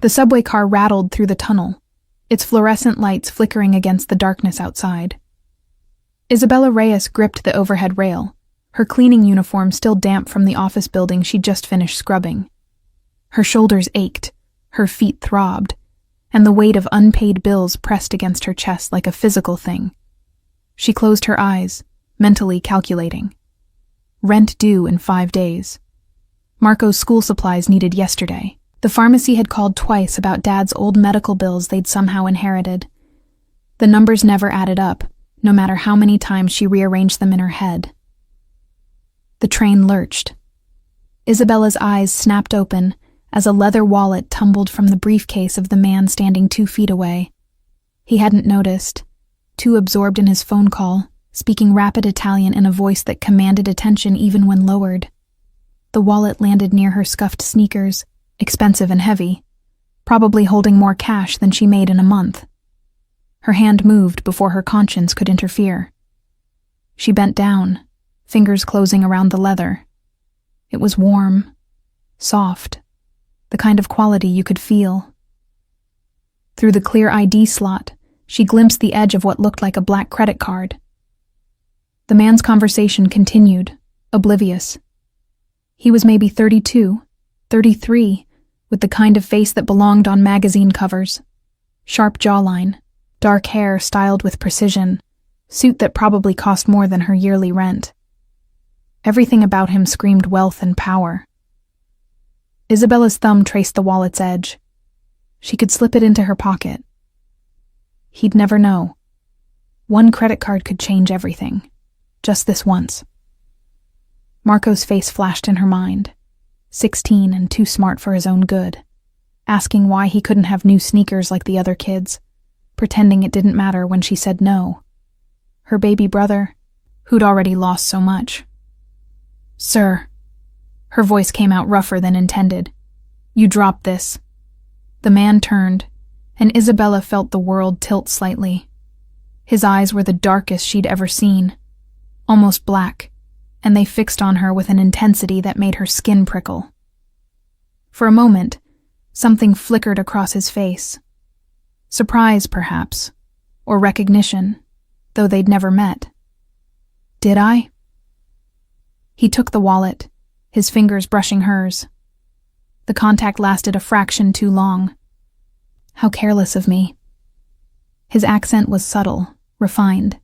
The subway car rattled through the tunnel, its fluorescent lights flickering against the darkness outside. Isabella Reyes gripped the overhead rail, her cleaning uniform still damp from the office building she'd just finished scrubbing. Her shoulders ached, her feet throbbed, and the weight of unpaid bills pressed against her chest like a physical thing. She closed her eyes, mentally calculating. Rent due in 5 days. Marco's school supplies needed yesterday. The pharmacy had called twice about Dad's old medical bills they'd somehow inherited. The numbers never added up, no matter how many times she rearranged them in her head. The train lurched. Isabella's eyes snapped open as a leather wallet tumbled from the briefcase of the man standing 2 feet away. He hadn't noticed, too absorbed in his phone call, speaking rapid Italian in a voice that commanded attention even when lowered. The wallet landed near her scuffed sneakers, expensive and heavy, probably holding more cash than she made in a month. Her hand moved before her conscience could interfere. She bent down, fingers closing around the leather. It was warm, soft, the kind of quality you could feel. Through the clear ID slot, she glimpsed the edge of what looked like a black credit card. The man's conversation continued, oblivious. He was maybe 32, 33, with the kind of face that belonged on magazine covers. Sharp jawline, dark hair styled with precision, suit that probably cost more than her yearly rent. Everything about him screamed wealth and power. Isabella's thumb traced the wallet's edge. She could slip it into her pocket. He'd never know. One credit card could change everything. Just this once. Marco's face flashed in her mind. 16 and too smart for his own good. Asking why he couldn't have new sneakers like the other kids. Pretending it didn't matter when she said no. Her baby brother, who'd already lost so much. "Sir." Her voice came out rougher than intended. "You dropped this." The man turned, and Isabella felt the world tilt slightly. His eyes were the darkest she'd ever seen, almost black, and they fixed on her with an intensity that made her skin prickle. For a moment, something flickered across his face. Surprise, perhaps, or recognition, though they'd never met. "Did I?" He took the wallet, his fingers brushing hers. The contact lasted a fraction too long. How careless of me. His accent was subtle, refined.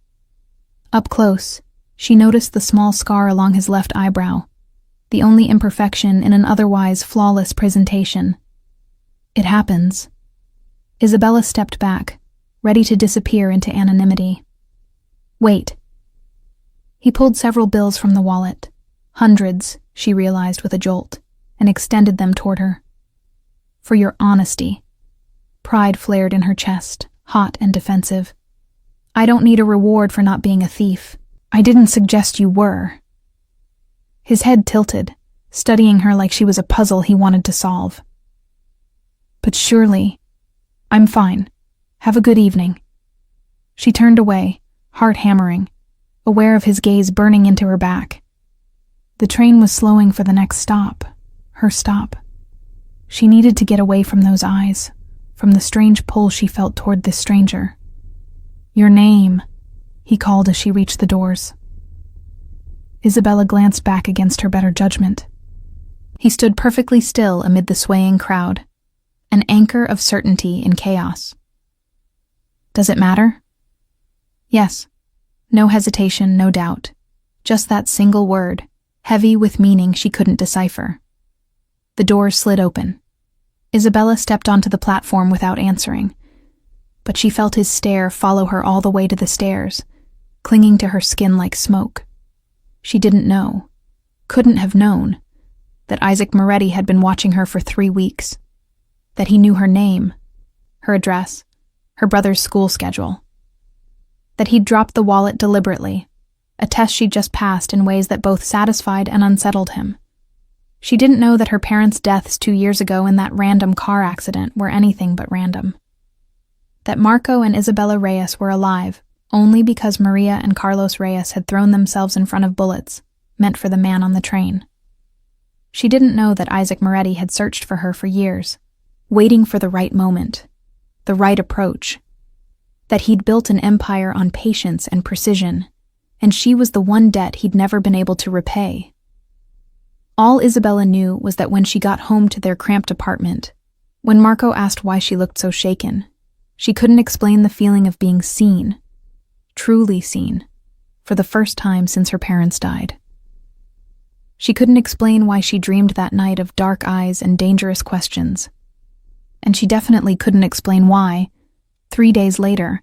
Up close, she noticed the small scar along his left eyebrow, the only imperfection in an otherwise flawless presentation. It happens. Isabella stepped back, ready to disappear into anonymity. "Wait." He pulled several bills from the wallet. Hundreds, she realized with a jolt, and extended them toward her. "For your honesty." Pride flared in her chest, hot and defensive. "I don't need a reward for not being a thief. I didn't suggest you were." His head tilted, studying her like she was a puzzle he wanted to solve. "But surely..." "I'm fine. Have a good evening." She turned away, heart hammering, aware of his gaze burning into her back. The train was slowing for the next stop, her stop. She needed to get away from those eyes, from the strange pull she felt toward this stranger. "Your name," he called as she reached the doors. Isabella glanced back against her better judgment. He stood perfectly still amid the swaying crowd, an anchor of certainty in chaos. "Does it matter?" Yes. No hesitation, no doubt. Just that single word, heavy with meaning she couldn't decipher. The doors slid open. Isabella stepped onto the platform without answering, but she felt his stare follow her all the way to the stairs, clinging to her skin like smoke. She didn't know, couldn't have known, that Isaac Moretti had been watching her for 3 weeks, that he knew her name, her address, her brother's school schedule, that he'd dropped the wallet deliberately, a test she'd just passed in ways that both satisfied and unsettled him. She didn't know that her parents' deaths 2 years ago in that random car accident were anything but random. That Marco and Isabella Reyes were alive only because Maria and Carlos Reyes had thrown themselves in front of bullets meant for the man on the train. She didn't know that Isaac Moretti had searched for her for years, waiting for the right moment, the right approach. That he'd built an empire on patience and precision, and she was the one debt he'd never been able to repay. All Isabella knew was that when she got home to their cramped apartment, when Marco asked why she looked so shaken, she couldn't explain the feeling of being seen, truly seen, for the first time since her parents died. She couldn't explain why she dreamed that night of dark eyes and dangerous questions. And she definitely couldn't explain why, 3 days later,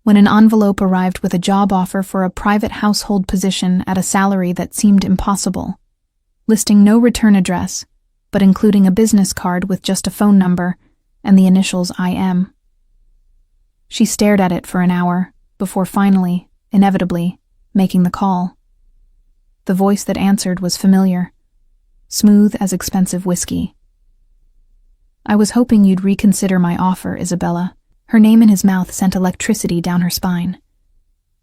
when an envelope arrived with a job offer for a private household position at a salary that seemed impossible, listing no return address, but including a business card with just a phone number and the initials IM. She stared at it for an hour before finally, inevitably, making the call. The voice that answered was familiar, smooth as expensive whiskey. "I was hoping you'd reconsider my offer, Isabella." Her name in his mouth sent electricity down her spine.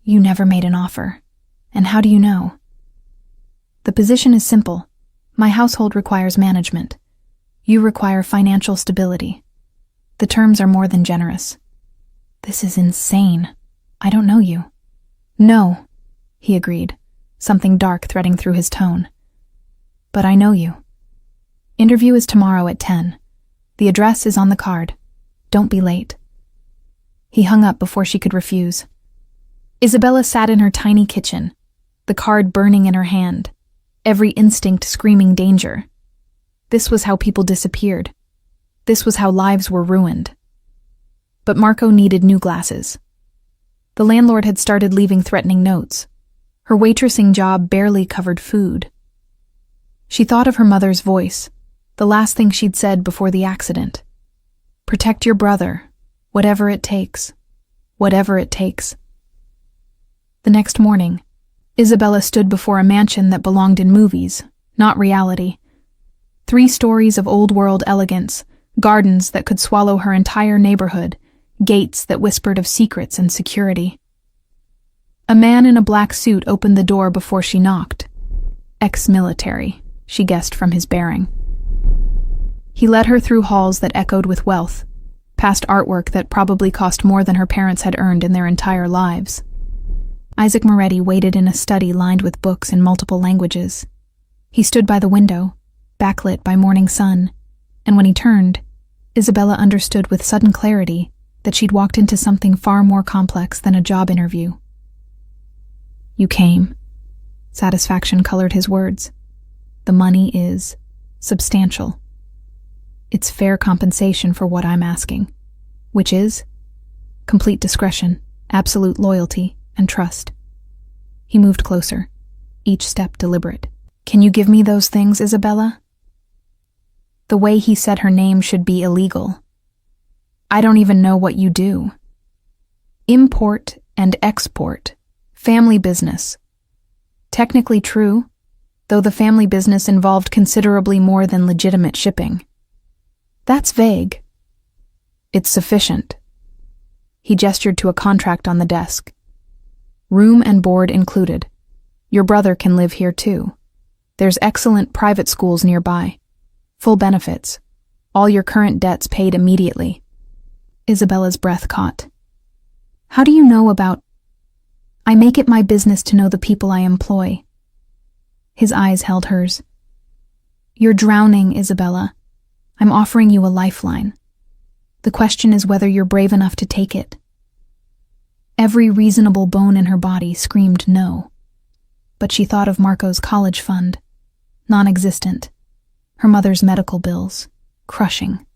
"You never made an offer. And how do you know?" "The position is simple. My household requires management. You require financial stability. The terms are more than generous." "This is insane. I don't know you." "No," he agreed, something dark threading through his tone. "But I know you. Interview is tomorrow at 10. The address is on the card. Don't be late." He hung up before she could refuse. Isabella sat in her tiny kitchen, the card burning in her hand, every instinct screaming danger. This was how people disappeared. This was how lives were ruined. But Marco needed new glasses. The landlord had started leaving threatening notes. Her waitressing job barely covered food. She thought of her mother's voice, the last thing she'd said before the accident. "Protect your brother. Whatever it takes. Whatever it takes." The next morning, Isabella stood before a mansion that belonged in movies, not reality. 3 stories of old-world elegance, gardens that could swallow her entire neighborhood, gates that whispered of secrets and security. A man in a black suit opened the door before she knocked. Ex-military, she guessed from his bearing. He led her through halls that echoed with wealth, past artwork that probably cost more than her parents had earned in their entire lives. Isaac Moretti waited in a study lined with books in multiple languages. He stood by the window, backlit by morning sun, and when he turned, Isabella understood with sudden clarity that she'd walked into something far more complex than a job interview. "You came." Satisfaction colored his words. "The money is substantial. It's fair compensation for what I'm asking, which is complete discretion, absolute loyalty, and trust." He moved closer, each step deliberate. "Can you give me those things, Isabella?" The way he said her name should be illegal. "I don't even know what you do." Import and export, family business. Technically true, though the family business involved considerably more than legitimate shipping. That's vague. "It's sufficient." He gestured to a contract on the desk. "Room and board included. Your brother can live here too. There's excellent private schools nearby. Full benefits. All your current debts paid immediately." Isabella's breath caught. "How do you know about—" "I make it my business to know the people I employ." His eyes held hers. "You're drowning, Isabella. I'm offering you a lifeline. The question is whether you're brave enough to take it." Every reasonable bone in her body screamed no. But she thought of Marco's college fund, non-existent. Her mother's medical bills, crushing.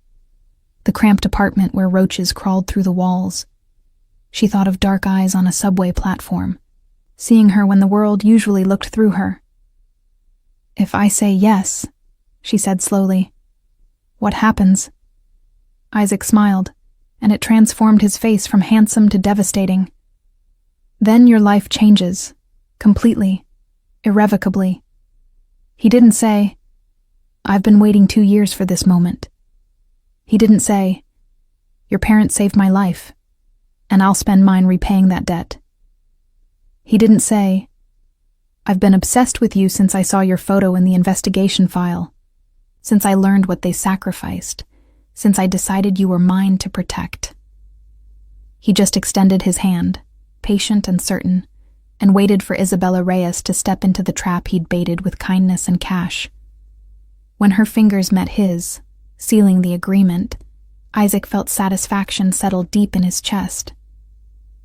The cramped apartment where roaches crawled through the walls. She thought of dark eyes on a subway platform, seeing her when the world usually looked through her. "If I say yes," she said slowly, "what happens?" Isaac smiled, and it transformed his face from handsome to devastating. "Then your life changes, completely, irrevocably." He didn't say, "I've been waiting 2 years for this moment." He didn't say, "Your parents saved my life, and I'll spend mine repaying that debt." He didn't say, "I've been obsessed with you since I saw your photo in the investigation file, since I learned what they sacrificed, since I decided you were mine to protect." He just extended his hand, patient and certain, and waited for Isabella Reyes to step into the trap he'd baited with kindness and cash. When her fingers met his, sealing the agreement, Isaac felt satisfaction settle deep in his chest.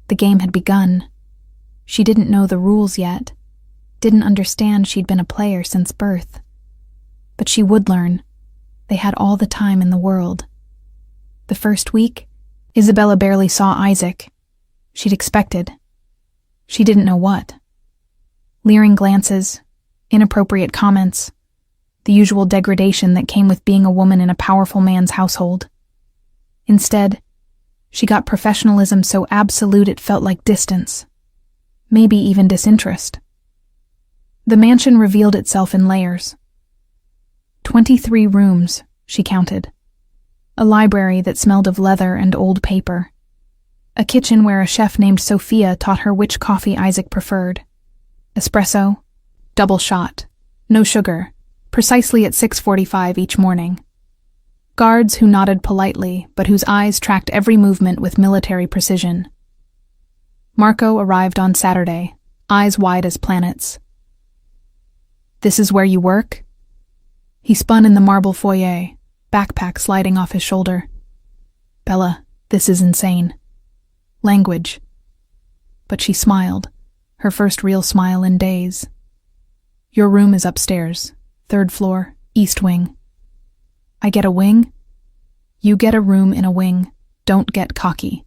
The game had begun. She didn't know the rules yet, didn't understand she'd been a player since birth. But she would learn. They had all the time in the world. The first week, Isabella barely saw Isaac. She'd expected. She didn't know what. Leering glances, inappropriate comments, the usual degradation that came with being a woman in a powerful man's household. Instead, she got professionalism so absolute it felt like distance, maybe even disinterest. The mansion revealed itself in layers. 23 rooms, she counted. A library that smelled of leather and old paper. A kitchen where a chef named Sophia taught her which coffee Isaac preferred. Espresso, double shot, no sugar, precisely at 6:45 each morning. Guards who nodded politely, but whose eyes tracked every movement with military precision. Marco arrived on Saturday, eyes wide as planets. "This is where you work?" He spun in the marble foyer, backpack sliding off his shoulder. "Bella, this is insane. Language." But she smiled, her first real smile in days. "Your room is upstairs, 3rd floor, east wing." "I get a wing?" "You get a room in a wing. Don't get cocky."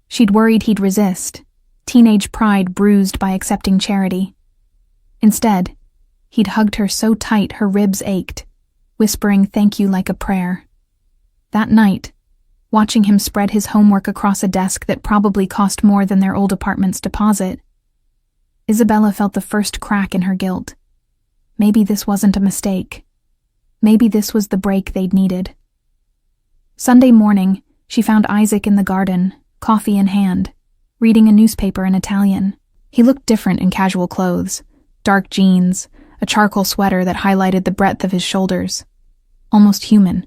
She'd worried he'd resist, teenage pride bruised by accepting charity. Instead, he'd hugged her so tight her ribs ached, whispering thank you like a prayer. That night, watching him spread his homework across a desk that probably cost more than their old apartment's deposit, Isabella felt the first crack in her guilt. Maybe this wasn't a mistake. Maybe this was the break they'd needed. Sunday morning, she found Isaac in the garden, coffee in hand, reading a newspaper in Italian. He looked different in casual clothes, dark jeans, a charcoal sweater that highlighted the breadth of his shoulders. Almost human.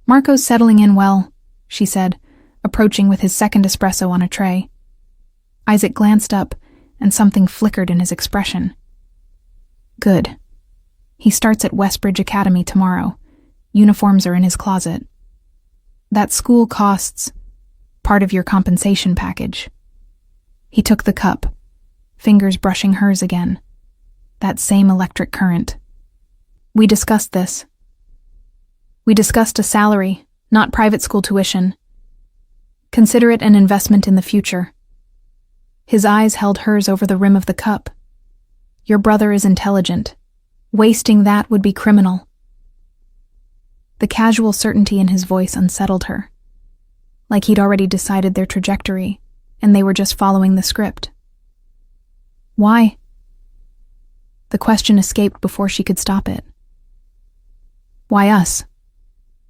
"Marco's settling in well," she said, approaching with his second espresso on a tray. Isaac glanced up, and something flickered in his expression. "Good. He starts at Westbridge Academy tomorrow. Uniforms are in his closet. That school costs part of your compensation package." He took the cup, fingers brushing hers again. That same electric current. "We discussed this. We discussed a salary, not private school tuition. Consider it an investment in the future." His eyes held hers over the rim of the cup. "Your brother is intelligent. Wasting that would be criminal." The casual certainty in his voice unsettled her, like he'd already decided their trajectory, and they were just following the script. "Why?" The question escaped before she could stop it. "Why us?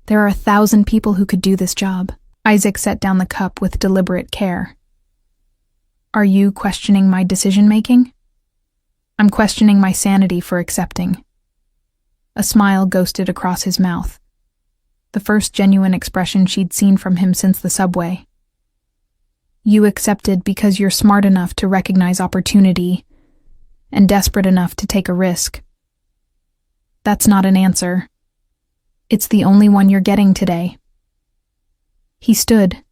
There are 1,000 people who could do this job." Isaac set down the cup with deliberate care. "Are you questioning my decision-making?" "I'm questioning my sanity for accepting." A smile ghosted across his mouth, the first genuine expression she'd seen from him since the subway. "You accepted because you're smart enough to recognize opportunity and desperate enough to take a risk." "That's not an answer. It's the only one you're getting today." He stood,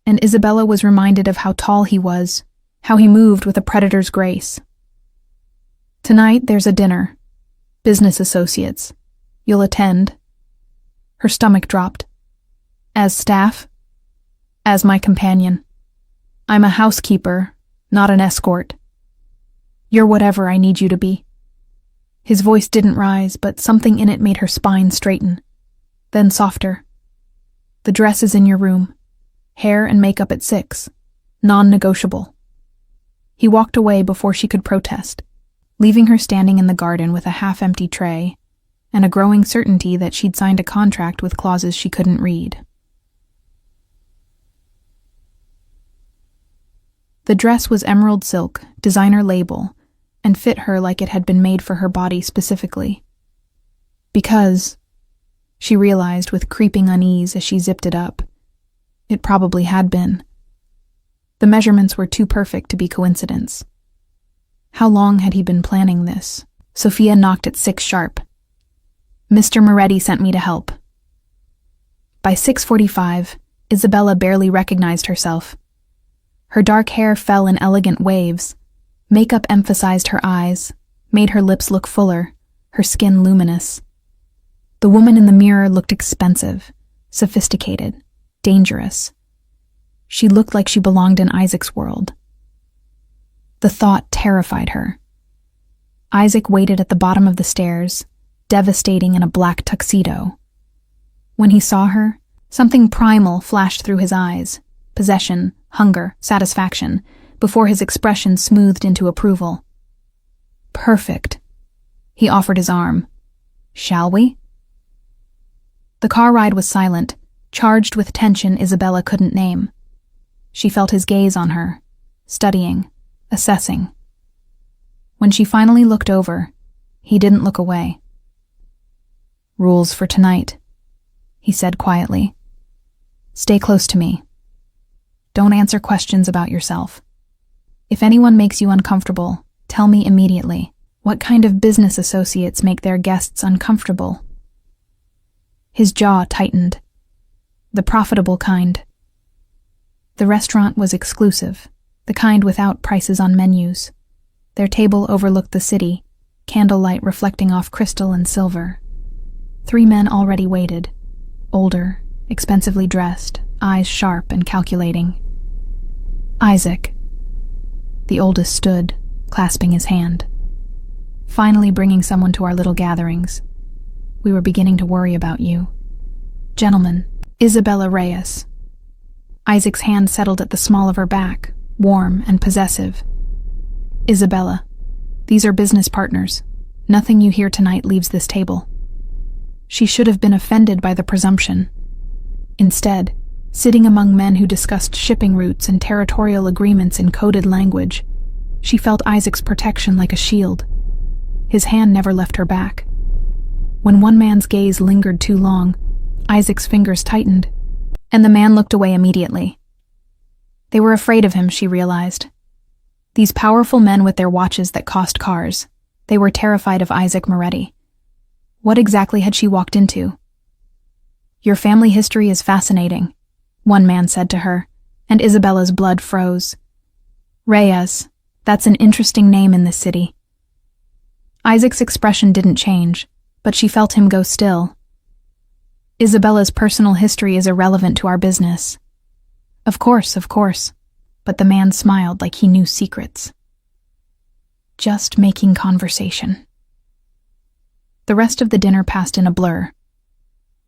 and Isabella was reminded of how tall he was, how he moved with a predator's grace. "Tonight there's a dinner. Business associates. You'll attend." Her stomach dropped. "As staff?" "As my companion. I'm a housekeeper, not an escort. You're whatever I need you to be." His voice didn't rise, but something in it made her spine straighten. Then softer. "The dress is in your room. Hair and makeup at 6. Non-negotiable." He walked away before she could protest, leaving her standing in the garden with a half-empty tray and a growing certainty that she'd signed a contract with clauses she couldn't read. The dress was emerald silk, designer label, and fit her like it had been made for her body specifically. Because she realized with creeping unease as she zipped it up. It probably had been. The measurements were too perfect to be coincidence. How long had he been planning this? Sophia knocked at 6 sharp. Mr. Moretti sent me to help. By 6:45, Isabella barely recognized herself. Her dark hair fell in elegant waves. Makeup emphasized her eyes, made her lips look fuller, her skin luminous. The woman in the mirror looked expensive, sophisticated, dangerous. She looked like she belonged in Isaac's world. The thought terrified her. Isaac waited at the bottom of the stairs, devastating in a black tuxedo. When he saw her, something primal flashed through his eyes, possession, hunger, satisfaction, before his expression smoothed into approval. Perfect. He offered his arm. Shall we? The car ride was silent, charged with tension Isabella couldn't name. She felt his gaze on her, studying, assessing. When she finally looked over, he didn't look away. Rules for tonight, he said quietly. Stay close to me. Don't answer questions about yourself. If anyone makes you uncomfortable, tell me immediately. What kind of business associates make their guests uncomfortable? His jaw tightened. The profitable kind. The restaurant was exclusive, the kind without prices on menus. Their table overlooked the city, candlelight reflecting off crystal and silver. 3 men already waited, older, expensively dressed, eyes sharp and calculating. Isaac. The oldest stood, clasping his hand. Finally bringing someone to our little gatherings. We were beginning to worry about you. Gentlemen, Isabella Reyes. Isaac's hand settled at the small of her back, warm and possessive. Isabella, these are business partners. Nothing you hear tonight leaves this table. She should have been offended by the presumption. Instead, sitting among men who discussed shipping routes and territorial agreements in coded language, she felt Isaac's protection like a shield. His hand never left her back. When one man's gaze lingered too long, Isaac's fingers tightened, and the man looked away immediately. They were afraid of him, she realized. These powerful men with their watches that cost cars, they were terrified of Isaac Moretti. What exactly had she walked into? Your family history is fascinating, one man said to her, and Isabella's blood froze. Reyes, that's an interesting name in this city. Isaac's expression didn't change, but she felt him go still. Isabella's personal history is irrelevant to our business. Of course, but the man smiled like he knew secrets. Just making conversation. The rest of the dinner passed in a blur.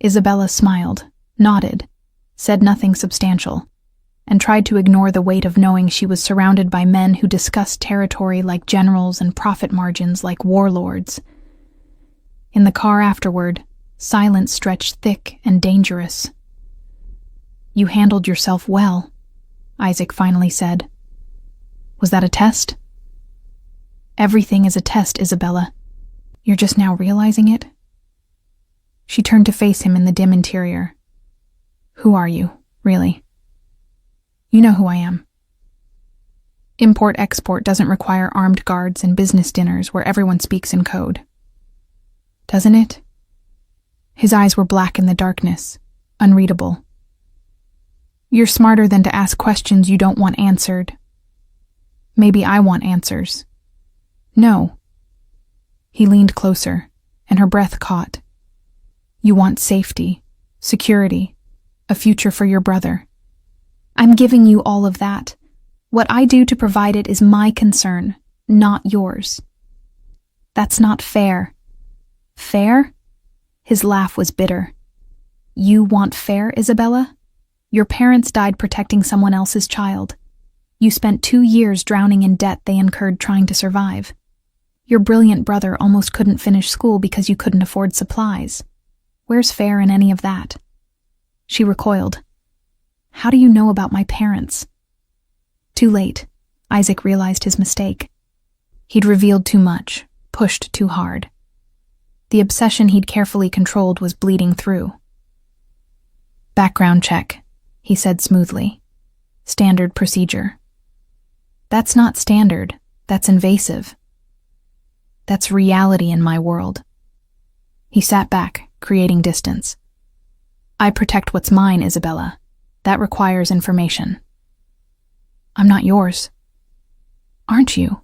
Isabella smiled, nodded, said nothing substantial, and tried to ignore the weight of knowing she was surrounded by men who discussed territory like generals and profit margins like warlords. In the car afterward, silence stretched thick and dangerous. You handled yourself well, Isaac finally said. Was that a test? Everything is a test, Isabella. You're just now realizing it? She turned to face him in the dim interior. Who are you, really? You know who I am. Import-export doesn't require armed guards and business dinners where everyone speaks in code. Doesn't it? His eyes were black in the darkness, unreadable. You're smarter than to ask questions you don't want answered. Maybe I want answers. No. He leaned closer, and her breath caught. You want safety, security, a future for your brother. I'm giving you all of that. What I do to provide it is my concern, not yours. That's not fair. Fair? His laugh was bitter. You want fair, Isabella? Your parents died protecting someone else's child. You spent 2 years drowning in debt they incurred trying to survive. Your brilliant brother almost couldn't finish school because you couldn't afford supplies. Where's fair in any of that? She recoiled. How do you know about my parents? Too late. Isaac realized his mistake. He'd revealed too much, pushed too hard. The obsession he'd carefully controlled was bleeding through. "Background check," he said smoothly. "Standard procedure." "That's not standard. That's invasive. That's reality in my world." He sat back, creating distance. "I protect what's mine, Isabella. That requires information." "I'm not yours." "Aren't you?"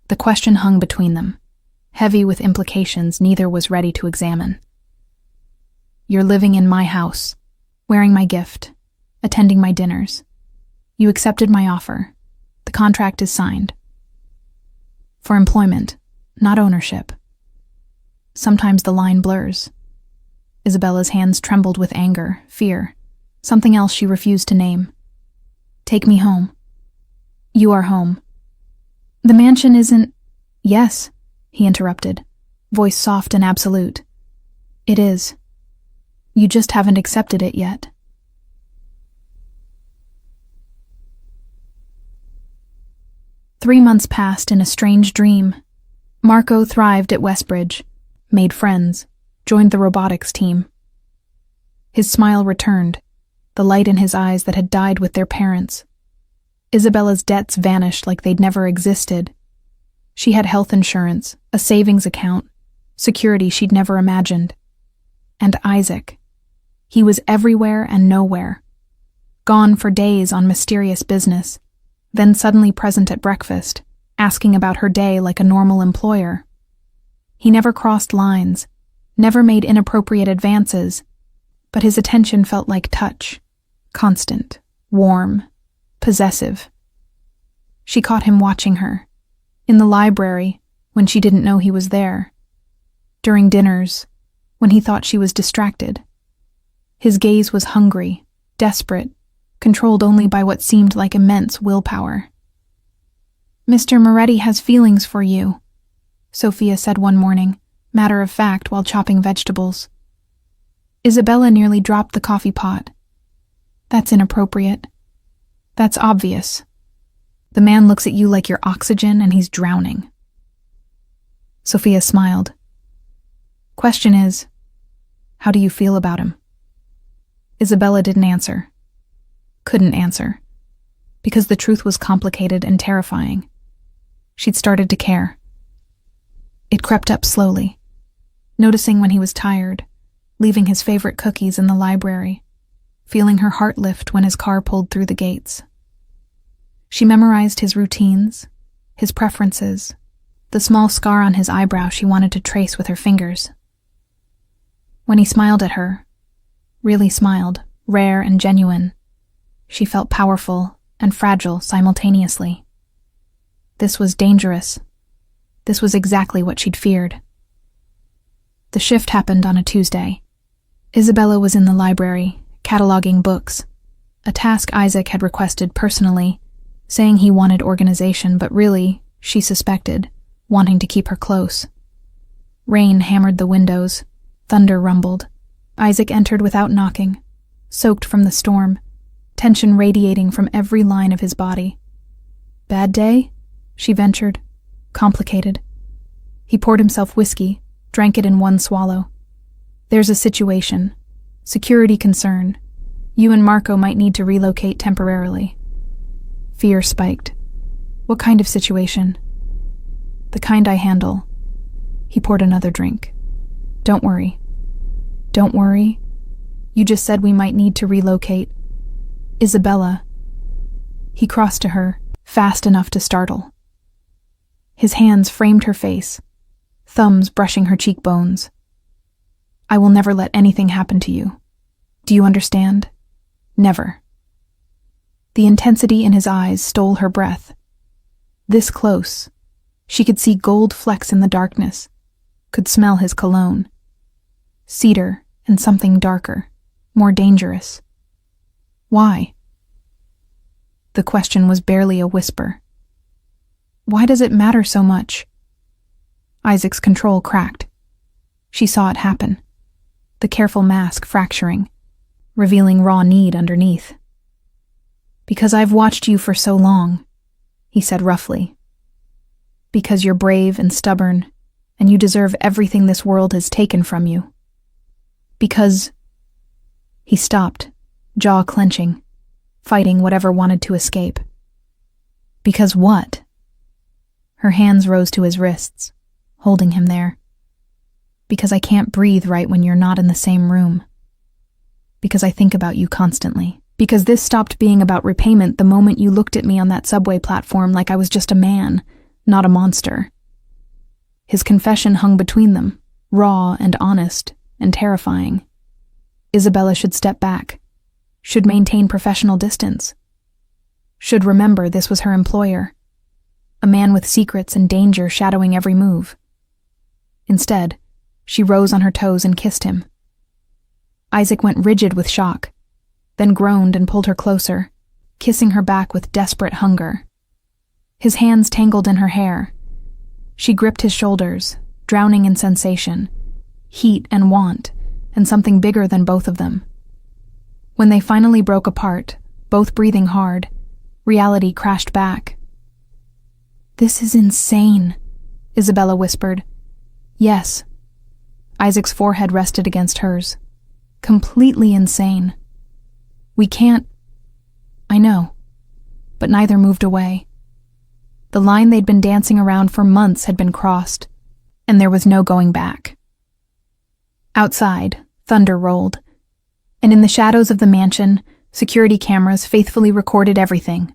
The question hung between them, heavy with implications neither was ready to examine. "You're living in my house, wearing my gift, attending my dinners. You accepted my offer. The contract is signed. For employment, not ownership." Sometimes the line blurs. Isabella's hands trembled with anger, fear, something else she refused to name. "Take me home." "You are home." "The mansion isn't—" "Yes," he interrupted, voice soft and absolute. "It is. You just haven't accepted it yet." 3 months passed in a strange dream. Marco thrived at Westbridge, made friends, joined the robotics team. His smile returned, the light in his eyes that had died with their parents. Isabella's debts vanished like they'd never existed. She had health insurance, a savings account, security she'd never imagined. And Isaac. He was everywhere and nowhere. Gone for days on mysterious business, then suddenly present at breakfast, asking about her day like a normal employer. He never crossed lines, never made inappropriate advances, but his attention felt like touch, constant, warm, possessive. She caught him watching her, in the library, when she didn't know he was there, during dinners, when he thought she was distracted. His gaze was hungry, desperate, controlled only by what seemed like immense willpower. "Mr. Moretti has feelings for you," Sophia said one morning, matter of fact while chopping vegetables. Isabella nearly dropped the coffee pot. "That's inappropriate. That's obvious. The man looks at you like you're oxygen and he's drowning." Sophia smiled. "Question is, how do you feel about him?" Isabella didn't answer. Couldn't answer. Because the truth was complicated and terrifying. She'd started to care. It crept up slowly, noticing when he was tired, leaving his favorite cookies in the library, feeling her heart lift when his car pulled through the gates. She memorized his routines, his preferences, the small scar on his eyebrow she wanted to trace with her fingers. When he smiled at her, really smiled, rare and genuine, she felt powerful and fragile simultaneously. This was dangerous. This was exactly what she'd feared. The shift happened on a Tuesday. Isabella was in the library, cataloging books, a task Isaac had requested personally, saying he wanted organization, but really, she suspected, wanting to keep her close. Rain hammered the windows. Thunder rumbled. Isaac entered without knocking, soaked from the storm, tension radiating from every line of his body. "Bad day?" she ventured. "Complicated." He poured himself whiskey, drank it in one swallow. "There's a situation. Security concern. You and Marco might need to relocate temporarily." Fear spiked. "What kind of situation?" "The kind I handle." He poured another drink. "Don't worry." "Don't worry? You just said we might need to relocate." "Isabella." He crossed to her, fast enough to startle. His hands framed her face, thumbs brushing her cheekbones. "I will never let anything happen to you. Do you understand? Never." The intensity in his eyes stole her breath. This close, she could see gold flecks in the darkness, could smell his cologne. Cedar and something darker, more dangerous. Why? The question was barely a whisper. Why does it matter so much? Isaac's control cracked. She saw it happen, the careful mask fracturing, revealing raw need underneath. "Because I've watched you for so long," he said roughly. "Because you're brave and stubborn, and you deserve everything this world has taken from you. Because... He stopped, jaw clenching, fighting whatever wanted to escape. Because what? Her hands rose to his wrists, holding him there. Because I can't breathe right when you're not in the same room. Because I think about you constantly. Because this stopped being about repayment the moment you looked at me on that subway platform like I was just a man, not a monster. His confession hung between them, raw and honest and terrifying. Isabella should step back, should maintain professional distance, should remember this was her employer, a man with secrets and danger shadowing every move. Instead, she rose on her toes and kissed him. Isaac went rigid with shock, then groaned and pulled her closer, kissing her back with desperate hunger. His hands tangled in her hair. She gripped his shoulders, drowning in sensation, heat and want, and something bigger than both of them. When they finally broke apart, both breathing hard, reality crashed back. "This is insane," Isabella whispered. "Yes." Isaac's forehead rested against hers. "Completely insane. We can't..." "I know." But neither moved away. The line they'd been dancing around for months had been crossed, and there was no going back. Outside, thunder rolled, and in the shadows of the mansion, security cameras faithfully recorded everything.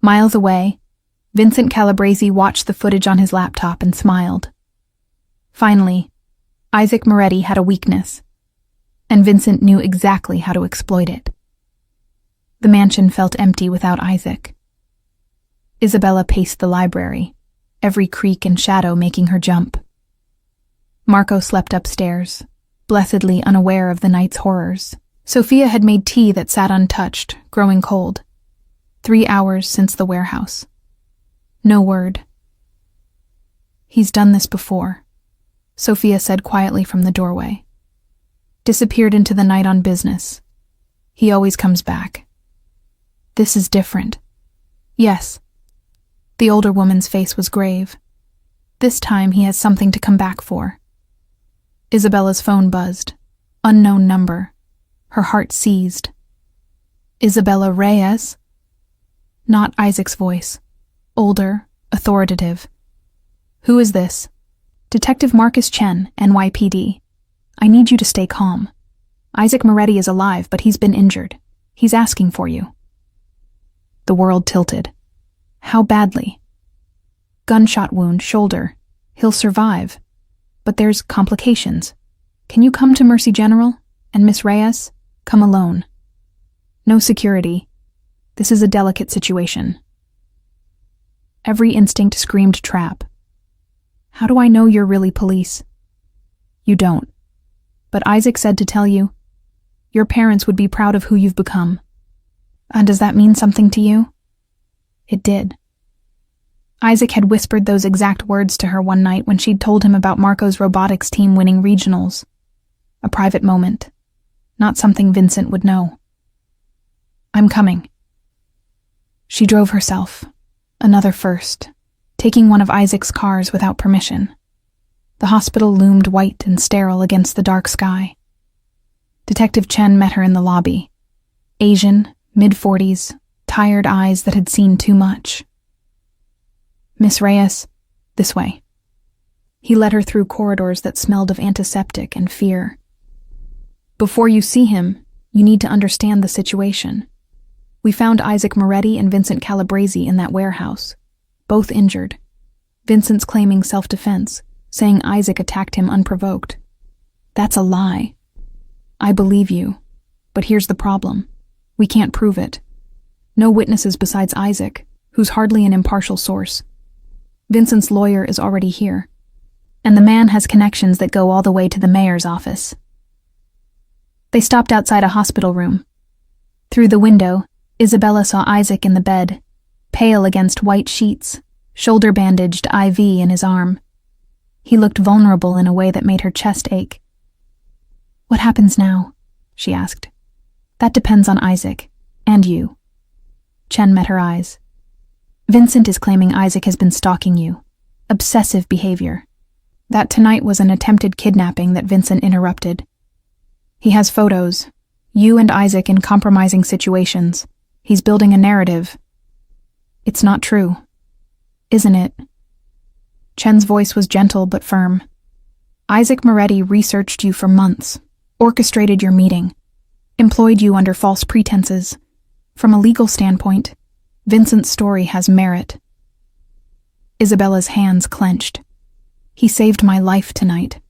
Miles away, Vincent Calabrese watched the footage on his laptop and smiled. Finally, Isaac Moretti had a weakness, and Vincent knew exactly how to exploit it. The mansion felt empty without Isaac. Isabella paced the library, every creak and shadow making her jump. Marco slept upstairs, blessedly unaware of the night's horrors. Sophia had made tea that sat untouched, growing cold. 3 hours since the warehouse. No word. "He's done this before," Sophia said quietly from the doorway. "Disappeared into the night on business. He always comes back. This is different." "Yes." The older woman's face was grave. "This time he has something to come back for." Isabella's phone buzzed. Unknown number. Her heart seized. "Isabella Reyes?" Not Isaac's voice. Older, authoritative. "Who is this?" "Detective Marcus Chen, NYPD. I need you to stay calm. Isaac Moretti is alive, but he's been injured. He's asking for you." The world tilted. How badly? "Gunshot wound, shoulder. He'll survive. But there's complications. Can you come to Mercy General? And Miss Reyes, come alone. No security. This is a delicate situation." Every instinct screamed trap. "How do I know you're really police?" "You don't. But Isaac said to tell you. Your parents would be proud of who you've become." "And does that mean something to you?" It did. Isaac had whispered those exact words to her one night when she'd told him about Marco's robotics team winning regionals. A private moment. Not something Vincent would know. "I'm coming." She drove herself. Another first. Taking one of Isaac's cars without permission. The hospital loomed white and sterile against the dark sky. Detective Chen met her in the lobby. Asian, mid-40s, tired eyes that had seen too much. "Miss Reyes, this way." He led her through corridors that smelled of antiseptic and fear. "Before you see him, you need to understand the situation. We found Isaac Moretti and Vincent Calabrese in that warehouse, both injured. Vincent's claiming self-defense, saying Isaac attacked him unprovoked. That's a lie. I believe you, but here's the problem. We can't prove it. No witnesses besides Isaac, who's hardly an impartial source. Vincent's lawyer is already here, and the man has connections that go all the way to the mayor's office." They stopped outside a hospital room. Through the window, Isabella saw Isaac in the bed, pale against white sheets, shoulder-bandaged IV in his arm. He looked vulnerable in a way that made her chest ache. "What happens now?" she asked. "That depends on Isaac, and you." Chen met her eyes. "Vincent is claiming Isaac has been stalking you. Obsessive behavior. That tonight was an attempted kidnapping that Vincent interrupted. He has photos, you and Isaac in compromising situations. He's building a narrative. It's not true, isn't it? Chen's voice was gentle but firm. Isaac Moretti researched you for months, orchestrated your meeting, employed you under false pretenses. From a legal standpoint, Vincent's story has merit. Isabella's hands clenched. He saved my life tonight.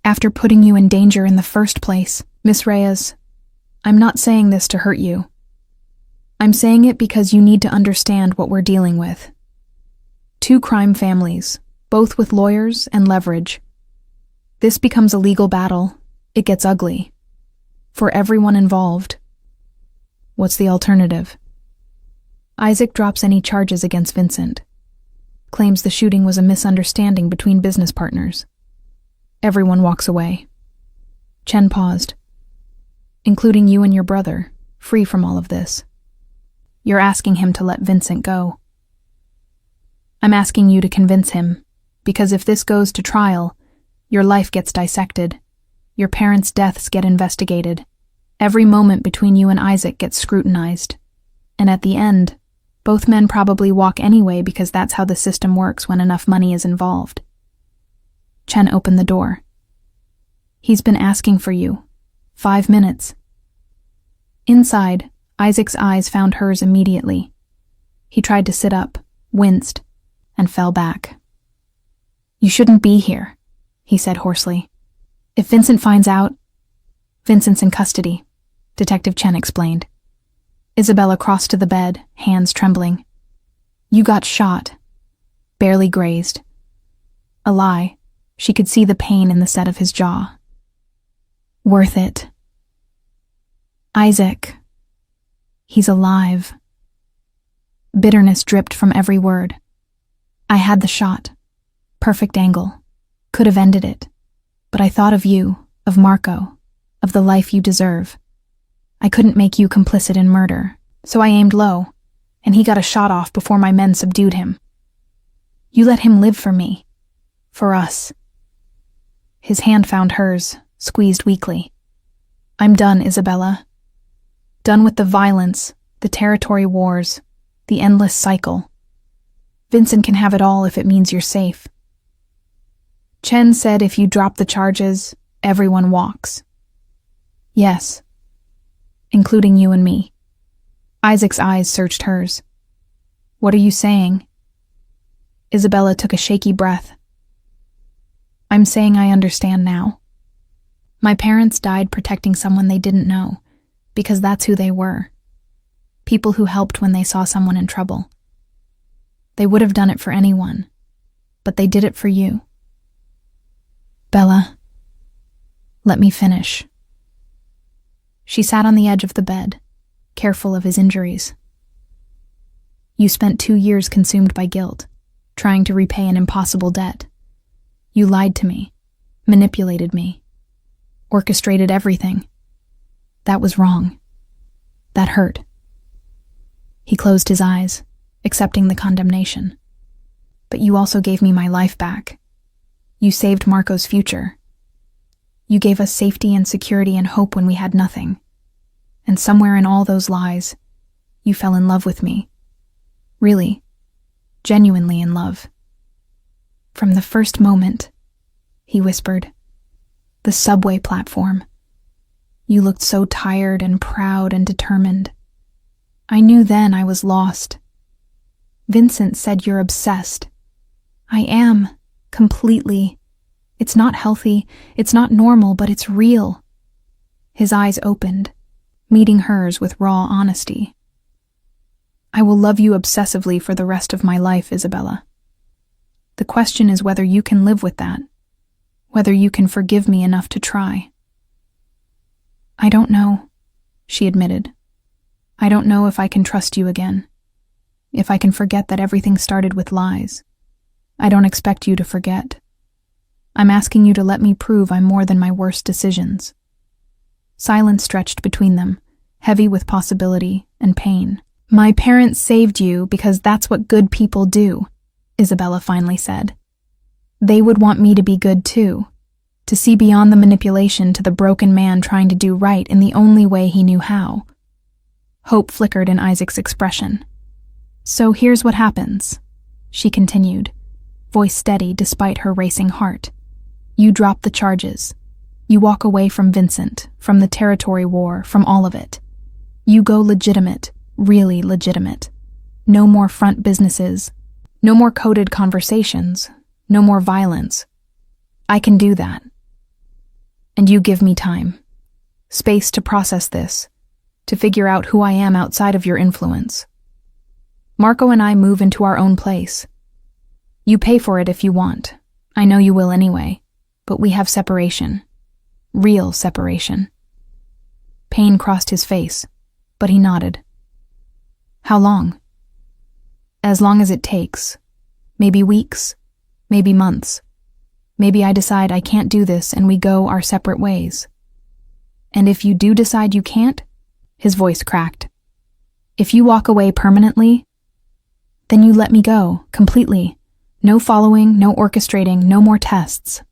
After putting you in danger in the first place, Miss Reyes, I'm not saying this to hurt you. I'm saying it because you need to understand what we're dealing with. 2 crime families, both with lawyers and leverage. This becomes a legal battle. It gets ugly. For everyone involved. What's the alternative? Isaac drops any charges against Vincent. Claims the shooting was a misunderstanding between business partners. Everyone walks away. Chen paused. Including you and your brother, free from all of this. You're asking him to let Vincent go. I'm asking you to convince him, because if this goes to trial, your life gets dissected. Your parents' deaths get investigated. Every moment between you and Isaac gets scrutinized. And at the end, both men probably walk anyway because that's how the system works when enough money is involved. Chen opened the door. He's been asking for you. 5 minutes. Inside, Isaac's eyes found hers immediately. He tried to sit up, winced, and fell back. You shouldn't be here, he said hoarsely. If Vincent finds out... Vincent's in custody, Detective Chen explained. Isabella crossed to the bed, hands trembling. You got shot. Barely grazed. A lie. She could see the pain in the set of his jaw. Worth it. Isaac. He's alive. Bitterness dripped from every word. I had the shot. Perfect angle. Could have ended it. But I thought of you, of Marco, of the life you deserve. I couldn't make you complicit in murder, so I aimed low, and he got a shot off before my men subdued him. You let him live for me. For us. His hand found hers, squeezed weakly. I'm done, Isabella. Done with the violence, the territory wars, the endless cycle. Vincent can have it all if it means you're safe. Chen said if you drop the charges, everyone walks. Yes. Including you and me. Isaac's eyes searched hers. What are you saying? Isabella took a shaky breath. I'm saying I understand now. My parents died protecting someone they didn't know, because that's who they were. People who helped when they saw someone in trouble. They would have done it for anyone, but they did it for you. Bella, let me finish. She sat on the edge of the bed, careful of his injuries. You spent 2 years consumed by guilt, trying to repay an impossible debt. You lied to me, manipulated me, orchestrated everything. That was wrong. That hurt. He closed his eyes, accepting the condemnation. But you also gave me my life back. You saved Marco's future. You gave us safety and security and hope when we had nothing. And somewhere in all those lies, you fell in love with me. Really, genuinely in love. From the first moment, he whispered. The subway platform. You looked so tired and proud and determined. I knew then I was lost. Vincent said you're obsessed. I am, completely. It's not healthy, it's not normal, but it's real. His eyes opened, meeting hers with raw honesty. I will love you obsessively for the rest of my life, Isabella. The question is whether you can live with that, whether you can forgive me enough to try. I don't know, she admitted. I don't know if I can trust you again, if I can forget that everything started with lies. I don't expect you to forget. I'm asking you to let me prove I'm more than my worst decisions. Silence stretched between them, heavy with possibility and pain. My parents saved you because that's what good people do, Isabella finally said. They would want me to be good too, to see beyond the manipulation to the broken man trying to do right in the only way he knew how. Hope flickered in Isaac's expression. So here's what happens, she continued, voice steady despite her racing heart. You drop the charges. You walk away from Vincent, from the territory war, from all of it. You go legitimate, really legitimate. No more front businesses, no more coded conversations, no more violence. I can do that. And you give me time, space to process this, to figure out who I am outside of your influence. Marco and I move into our own place. You pay for it if you want. I know you will anyway, but we have separation. Real separation. Pain crossed his face, but he nodded. How long? As long as it takes. Maybe weeks, maybe months. Maybe I decide I can't do this and we go our separate ways. And if you do decide you can't, his voice cracked. If you walk away permanently, then you let me go, completely. No following, no orchestrating, no more tests.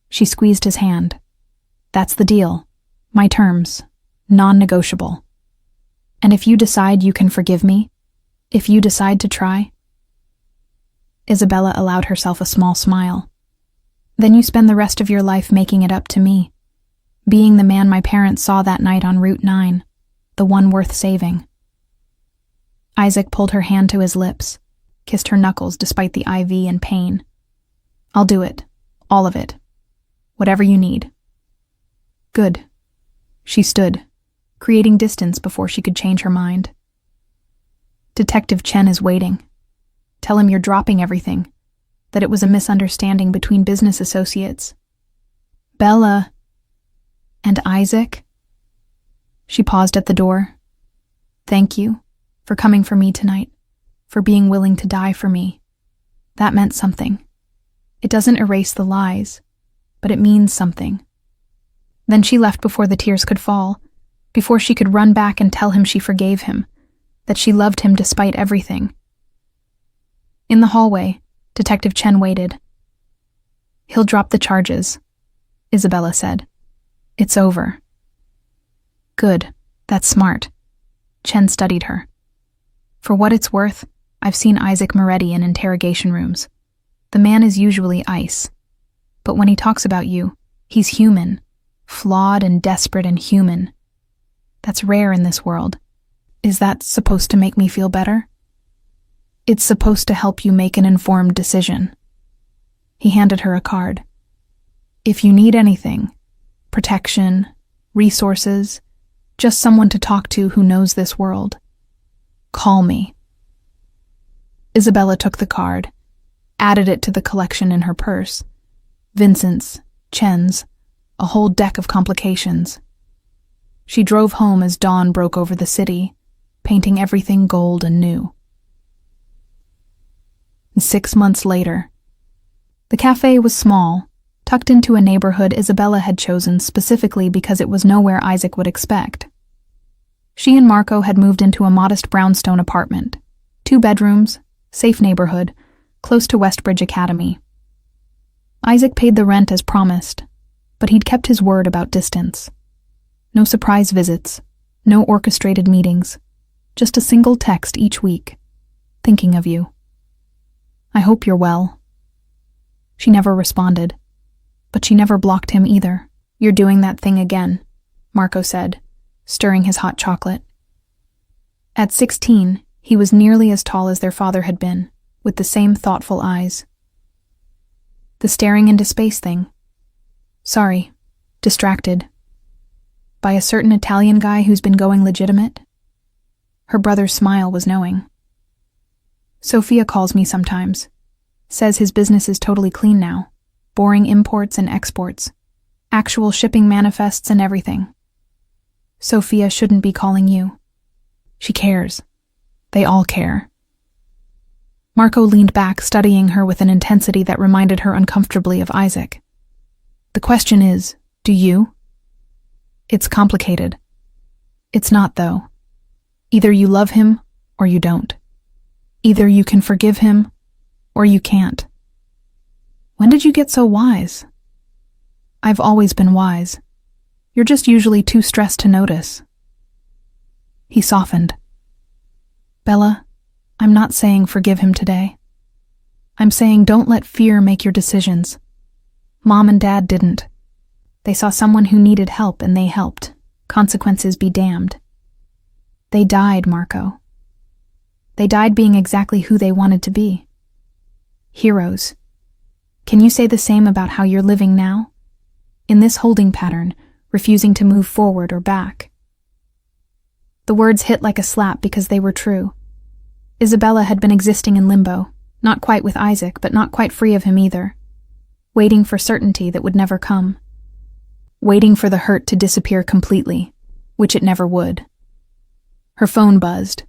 She squeezed his hand. That's the deal. My terms. Non-negotiable. And if you decide you can forgive me, if you decide to try? Isabella allowed herself a small smile. Then you spend the rest of your life making it up to me, being the man my parents saw that night on Route 9, the one worth saving. Isaac pulled her hand to his lips, kissed her knuckles despite the IV and pain. I'll do it, all of it, whatever you need. Good. She stood, creating distance before she could change her mind. Detective Chen is waiting. Tell him you're dropping everything, that it was a misunderstanding between business associates. Bella and Isaac? She paused at the door. Thank you for coming for me tonight, for being willing to die for me. That meant something. It doesn't erase the lies, but it means something. Then she left before the tears could fall, before she could run back and tell him she forgave him, that she loved him despite everything. In the hallway, Detective Chen waited. He'll drop the charges, Isabella said. It's over. Good, that's smart. Chen studied her. For what it's worth, I've seen Isaac Moretti in interrogation rooms. The man is usually ice. But when he talks about you, he's human, flawed and desperate and human. That's rare in this world. Is that supposed to make me feel better? It's supposed to help you make an informed decision. He handed her a card. If you need anything, protection, resources, just someone to talk to who knows this world, call me. Isabella took the card, added it to the collection in her purse. Vincent's, Chen's, a whole deck of complications. She drove home as dawn broke over the city, painting everything gold and new. 6 months later. The cafe was small, tucked into a neighborhood Isabella had chosen specifically because it was nowhere Isaac would expect. She and Marco had moved into a modest brownstone apartment, 2 bedrooms, safe neighborhood, close to Westbridge Academy. Isaac paid the rent as promised, but he'd kept his word about distance. No surprise visits, no orchestrated meetings, just a single text each week, thinking of you. I hope you're well. She never responded, but she never blocked him either. You're doing that thing again, Marco said, stirring his hot chocolate. At 16, he was nearly as tall as their father had been, with the same thoughtful eyes. The staring into space thing. Sorry, distracted. By a certain Italian guy who's been going legitimate? Her brother's smile was knowing. Sophia calls me sometimes. Says his business is totally clean now. Boring imports and exports. Actual shipping manifests and everything. Sophia shouldn't be calling you. She cares. They all care. Marco leaned back, studying her with an intensity that reminded her uncomfortably of Isaac. The question is, do you? It's complicated. It's not, though. Either you love him or you don't. Either you can forgive him or you can't. When did you get so wise? I've always been wise. You're just usually too stressed to notice. He softened. Bella, I'm not saying forgive him today. I'm saying don't let fear make your decisions. Mom and Dad didn't. They saw someone who needed help and they helped. Consequences be damned. They died, Marco. They died being exactly who they wanted to be. Heroes. Can you say the same about how you're living now? In this holding pattern, refusing to move forward or back. The words hit like a slap because they were true. Isabella had been existing in limbo, not quite with Isaac, but not quite free of him either. Waiting for certainty that would never come. Waiting for the hurt to disappear completely, which it never would. Her phone buzzed.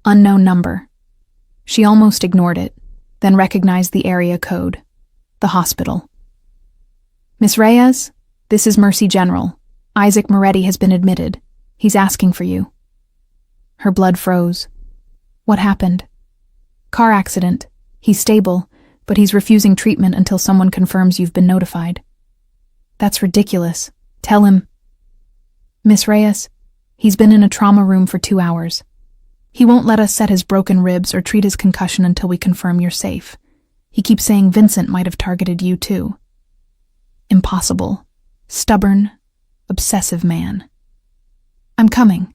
Unknown number. She almost ignored it, then recognized the area code. The hospital. Miss Reyes, this is Mercy General. Isaac Moretti has been admitted. He's asking for you. Her blood froze. What happened? Car accident. He's stable, but he's refusing treatment until someone confirms you've been notified. That's ridiculous. Tell him. Miss Reyes, he's been in a trauma room for 2 hours. He won't let us set his broken ribs or treat his concussion until we confirm you're safe. He keeps saying Vincent might have targeted you too. Impossible. Stubborn. Obsessive man. I'm coming.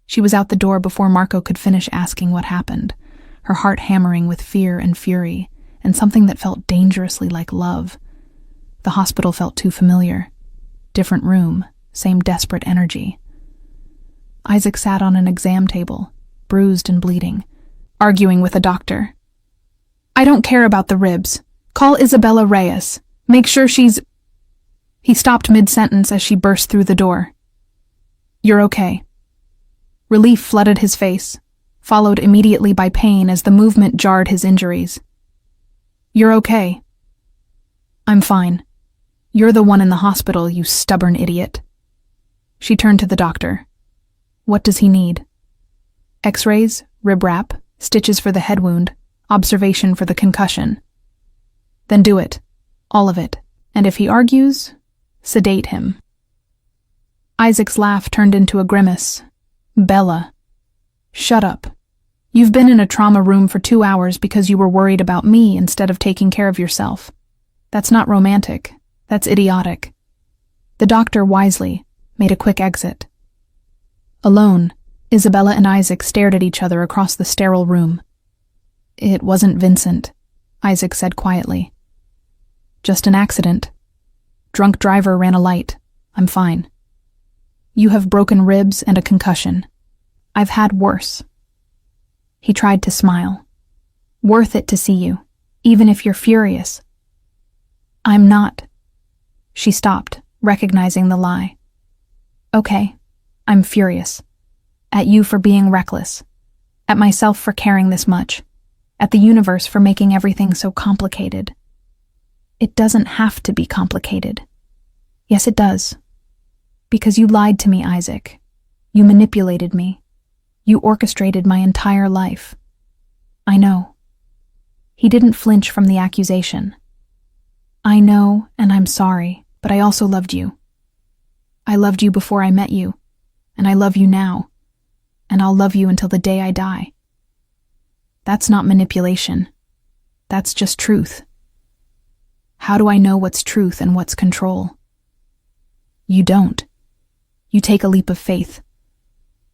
She was out the door before Marco could finish asking what happened, her heart hammering with fear and fury, and something that felt dangerously like love. The hospital felt too familiar. Different room, same desperate energy. Isaac sat on an exam table, bruised and bleeding, arguing with a doctor. I don't care about the ribs. Call Isabella Reyes. Make sure she's... He stopped mid-sentence as she burst through the door. You're okay. Relief flooded his face, followed immediately by pain as the movement jarred his injuries. You're okay. I'm fine. You're the one in the hospital, you stubborn idiot. She turned to the doctor. What does he need? X-rays, rib wrap, stitches for the head wound, observation for the concussion. Then do it. All of it. And if he argues, sedate him. Isaac's laugh turned into a grimace. Bella. Shut up. You've been in a trauma room for 2 hours because you were worried about me instead of taking care of yourself. That's not romantic. That's idiotic. The doctor wisely made a quick exit. Alone, Isabella and Isaac stared at each other across the sterile room. It wasn't Vincent, Isaac said quietly. Just an accident. Drunk driver ran a light. I'm fine. You have broken ribs and a concussion. I've had worse. He tried to smile. Worth it to see you, even if you're furious. I'm not. She stopped, recognizing the lie. Okay, I'm furious. At you for being reckless. At myself for caring this much. At the universe for making everything so complicated. It doesn't have to be complicated. Yes, it does. Because you lied to me, Isaac. You manipulated me. You orchestrated my entire life. I know. He didn't flinch from the accusation. I know, and I'm sorry, but I also loved you. I loved you before I met you, and I love you now, and I'll love you until the day I die. That's not manipulation. That's just truth. How do I know what's truth and what's control? You don't. You take a leap of faith.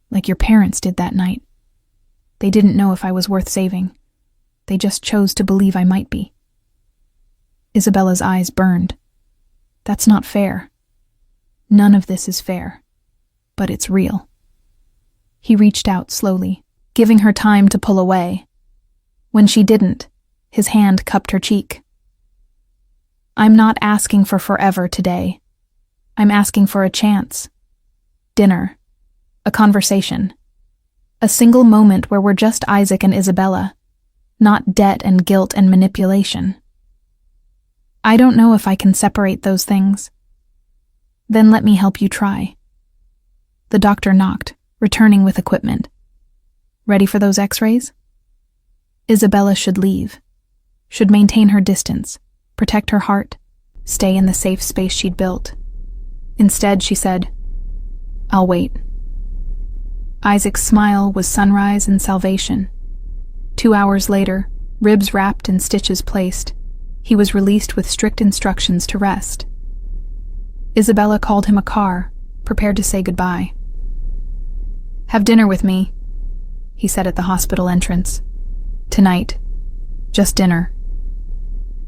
Like your parents did that night. They didn't know if I was worth saving. They just chose to believe I might be. Isabella's eyes burned. That's not fair. None of this is fair. But it's real. He reached out slowly, giving her time to pull away. When she didn't, his hand cupped her cheek. I'm not asking for forever today. I'm asking for a chance. Dinner. A conversation. A single moment where we're just Isaac and Isabella, not debt and guilt and manipulation. I don't know if I can separate those things. Then let me help you try. The doctor knocked, returning with equipment. Ready for those x-rays? Isabella should leave. Should maintain her distance, protect her heart, stay in the safe space she'd built. Instead, she said, "I'll wait." Isaac's smile was sunrise and salvation. 2 hours later, ribs wrapped and stitches placed, he was released with strict instructions to rest. Isabella called him a car, prepared to say goodbye. "Have dinner with me," he said at the hospital entrance. "Tonight. Just dinner.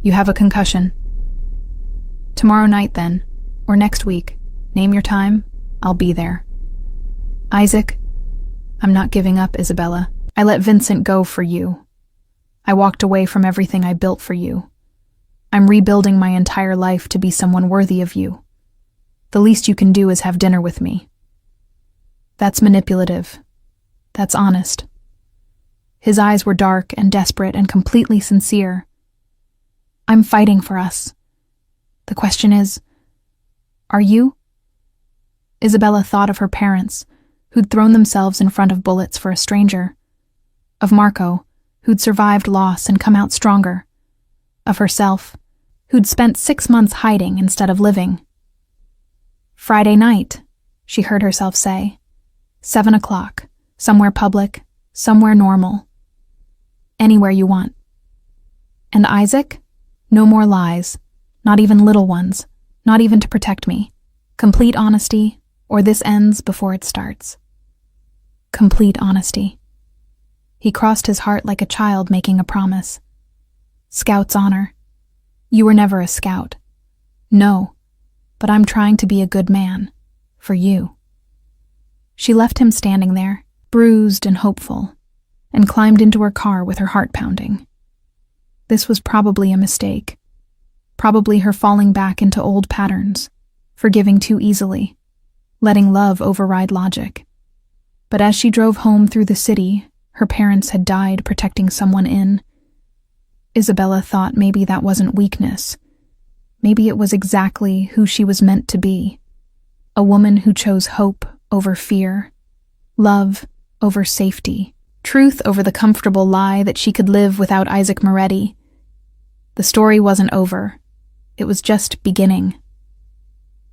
You have a concussion. Tomorrow night then, or next week, name your time, I'll be there." "Isaac, I'm not giving up, Isabella. I let Vincent go for you. I walked away from everything I built for you. I'm rebuilding my entire life to be someone worthy of you. The least you can do is have dinner with me." That's manipulative. That's honest. His eyes were dark and desperate and completely sincere. "I'm fighting for us. The question is, are you?" Isabella thought of her parents, who'd thrown themselves in front of bullets for a stranger. Of Marco, who'd survived loss and come out stronger. Of herself, who'd spent 6 months hiding instead of living. "Friday night," she heard herself say. 7 o'clock, somewhere public, somewhere normal. Anywhere you want. And Isaac? No more lies, not even little ones, not even to protect me. Complete honesty, or this ends before it starts. Complete honesty. He crossed his heart like a child making a promise. Scout's honor. You were never a scout. No, but I'm trying to be a good man. For you. She left him standing there, bruised and hopeful, and climbed into her car with her heart pounding. This was probably a mistake. Probably her falling back into old patterns, forgiving too easily, letting love override logic. But as she drove home through the city, her parents had died protecting someone in. Isabella thought maybe that wasn't weakness. Maybe it was exactly who she was meant to be. A woman who chose hope over fear, love over safety, truth over the comfortable lie that she could live without Isaac Moretti. The story wasn't over. It was just beginning.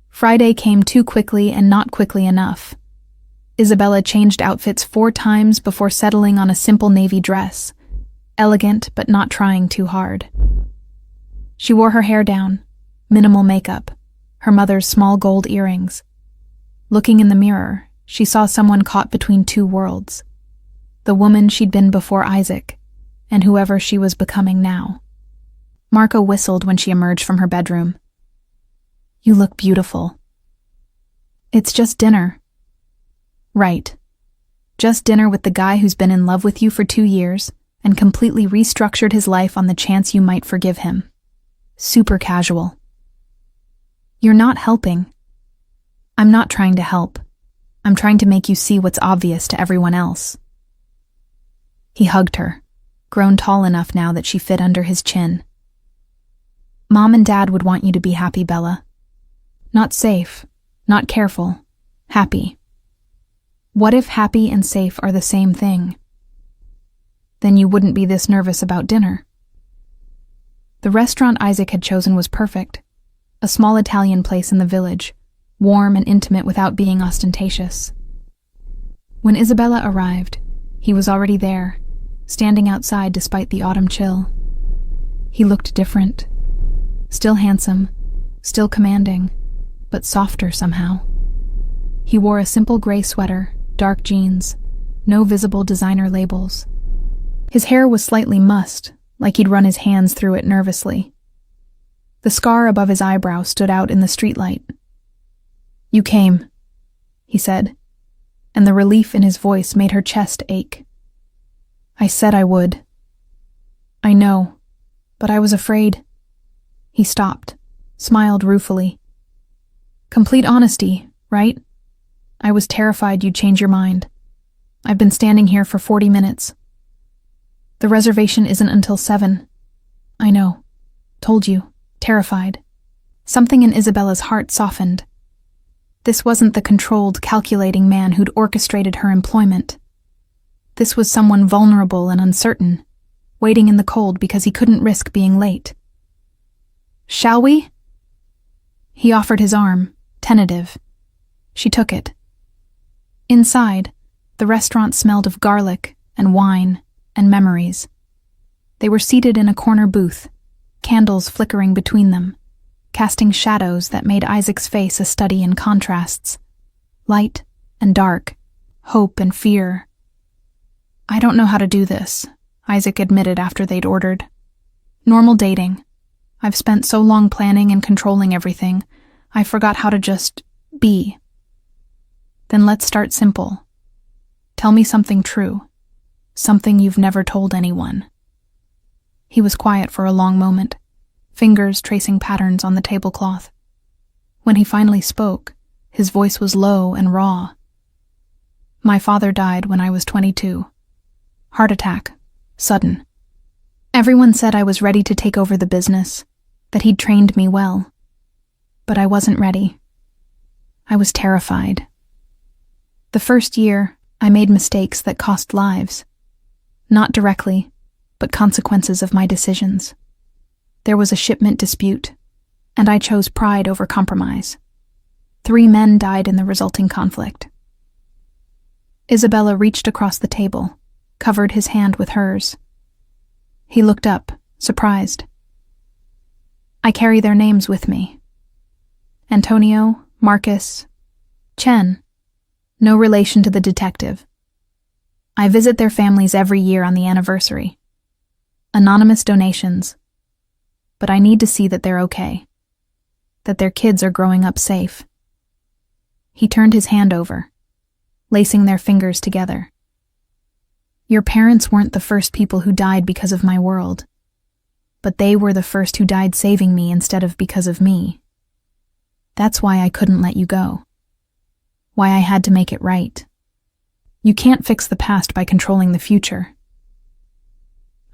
Friday came too quickly and not quickly enough. Isabella changed outfits 4 times before settling on a simple navy dress, elegant but not trying too hard. She wore her hair down, minimal makeup, her mother's small gold earrings. Looking in the mirror, she saw someone caught between 2 worlds. The woman she'd been before Isaac, and whoever she was becoming now. Marco whistled when she emerged from her bedroom. "You look beautiful." "It's just dinner." "Right. Just dinner with the guy who's been in love with you for 2 years and completely restructured his life on the chance you might forgive him. Super casual." "You're not helping." "I'm not trying to help. I'm trying to make you see what's obvious to everyone else." He hugged her, grown tall enough now that she fit under his chin. "Mom and Dad would want you to be happy, Bella. Not safe, not careful, happy. What if happy and safe are the same thing? Then you wouldn't be this nervous about dinner." The restaurant Isaac had chosen was perfect. A small Italian place in the village, warm and intimate without being ostentatious. When Isabella arrived, he was already there, standing outside despite the autumn chill. He looked different. Still handsome, still commanding, but softer somehow. He wore a simple gray sweater, dark jeans, no visible designer labels. His hair was slightly mussed, like he'd run his hands through it nervously. The scar above his eyebrow stood out in the streetlight. "You came," he said, and the relief in his voice made her chest ache. "I said I would." "I know, but I was afraid." He stopped, smiled ruefully. "Complete honesty, right? I was terrified you'd change your mind. I've been standing here for 40 minutes. The reservation isn't until 7. I know. Told you. Terrified." Something in Isabella's heart softened. This wasn't the controlled, calculating man who'd orchestrated her employment. This was someone vulnerable and uncertain, waiting in the cold because he couldn't risk being late. Shall we? He offered his arm, tentative. She took it. Inside, the restaurant smelled of garlic and wine and memories. They were seated in a corner booth, candles flickering between them, casting shadows that made Isaac's face a study in contrasts. Light and dark, hope and fear. I don't know how to do this, Isaac admitted after they'd ordered. Normal dating. I've spent so long planning and controlling everything, I forgot how to just be. Then let's start simple. Tell me something true. Something you've never told anyone. He was quiet for a long moment, fingers tracing patterns on the tablecloth. When he finally spoke, his voice was low and raw. My father died when I was 22. Heart attack. Sudden. Everyone said I was ready to take over the business, that he'd trained me well. But I wasn't ready. I was terrified. The first year, I made mistakes that cost lives. Not directly, but consequences of my decisions. There was a shipment dispute, and I chose pride over compromise. 3 men died in the resulting conflict. Isabella reached across the table, covered his hand with hers. He looked up, surprised. I carry their names with me. Antonio, Marcus, Chen. No relation to the detective. I visit their families every year on the anniversary. Anonymous donations. But I need to see that they're okay. That their kids are growing up safe. He turned his hand over, lacing their fingers together. Your parents weren't the first people who died because of my world, but they were the first who died saving me instead of because of me. That's why I couldn't let you go. Why I had to make it right. You can't fix the past by controlling the future.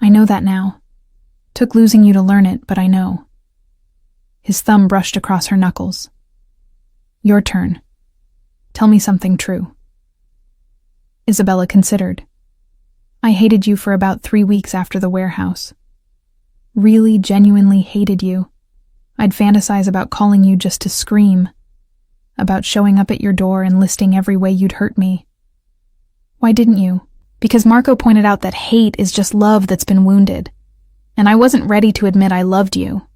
I know that now. Took losing you to learn it, but I know. His thumb brushed across her knuckles. Your turn. Tell me something true. Isabella considered. I hated you for about 3 weeks after the warehouse. Really, genuinely hated you. I'd fantasize about calling you just to scream. About showing up at your door and listing every way you'd hurt me. Why didn't you? Because Marco pointed out that hate is just love that's been wounded, and I wasn't ready to admit I loved you.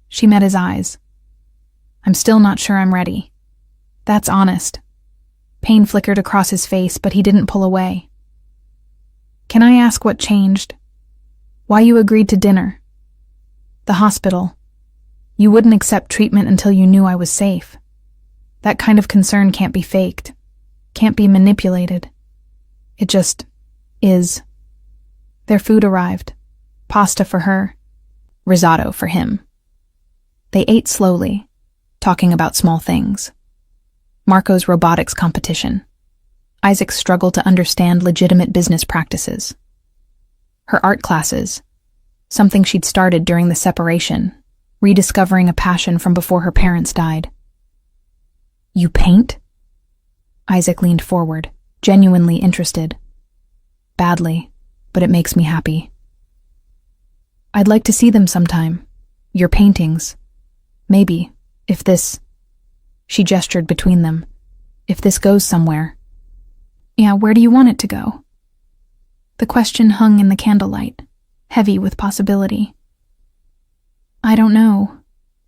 She met his eyes. I'm still not sure I'm ready. That's honest. Pain flickered across his face, but he didn't pull away. Can I ask what changed? Why you agreed to dinner? The hospital. You wouldn't accept treatment until you knew I was safe. That kind of concern can't be faked. Can't be manipulated. It just is. Their food arrived. Pasta for her. Risotto for him. They ate slowly, talking about small things. Marco's robotics competition. Isaac's struggle to understand legitimate business practices. Her art classes. Something she'd started during the separation, rediscovering a passion from before her parents died. You paint? Isaac leaned forward, genuinely interested. Badly, but it makes me happy. I'd like to see them sometime. Your paintings. Maybe, if this... She gestured between them. If this goes somewhere. Yeah, where do you want it to go? The question hung in the candlelight, heavy with possibility. I don't know,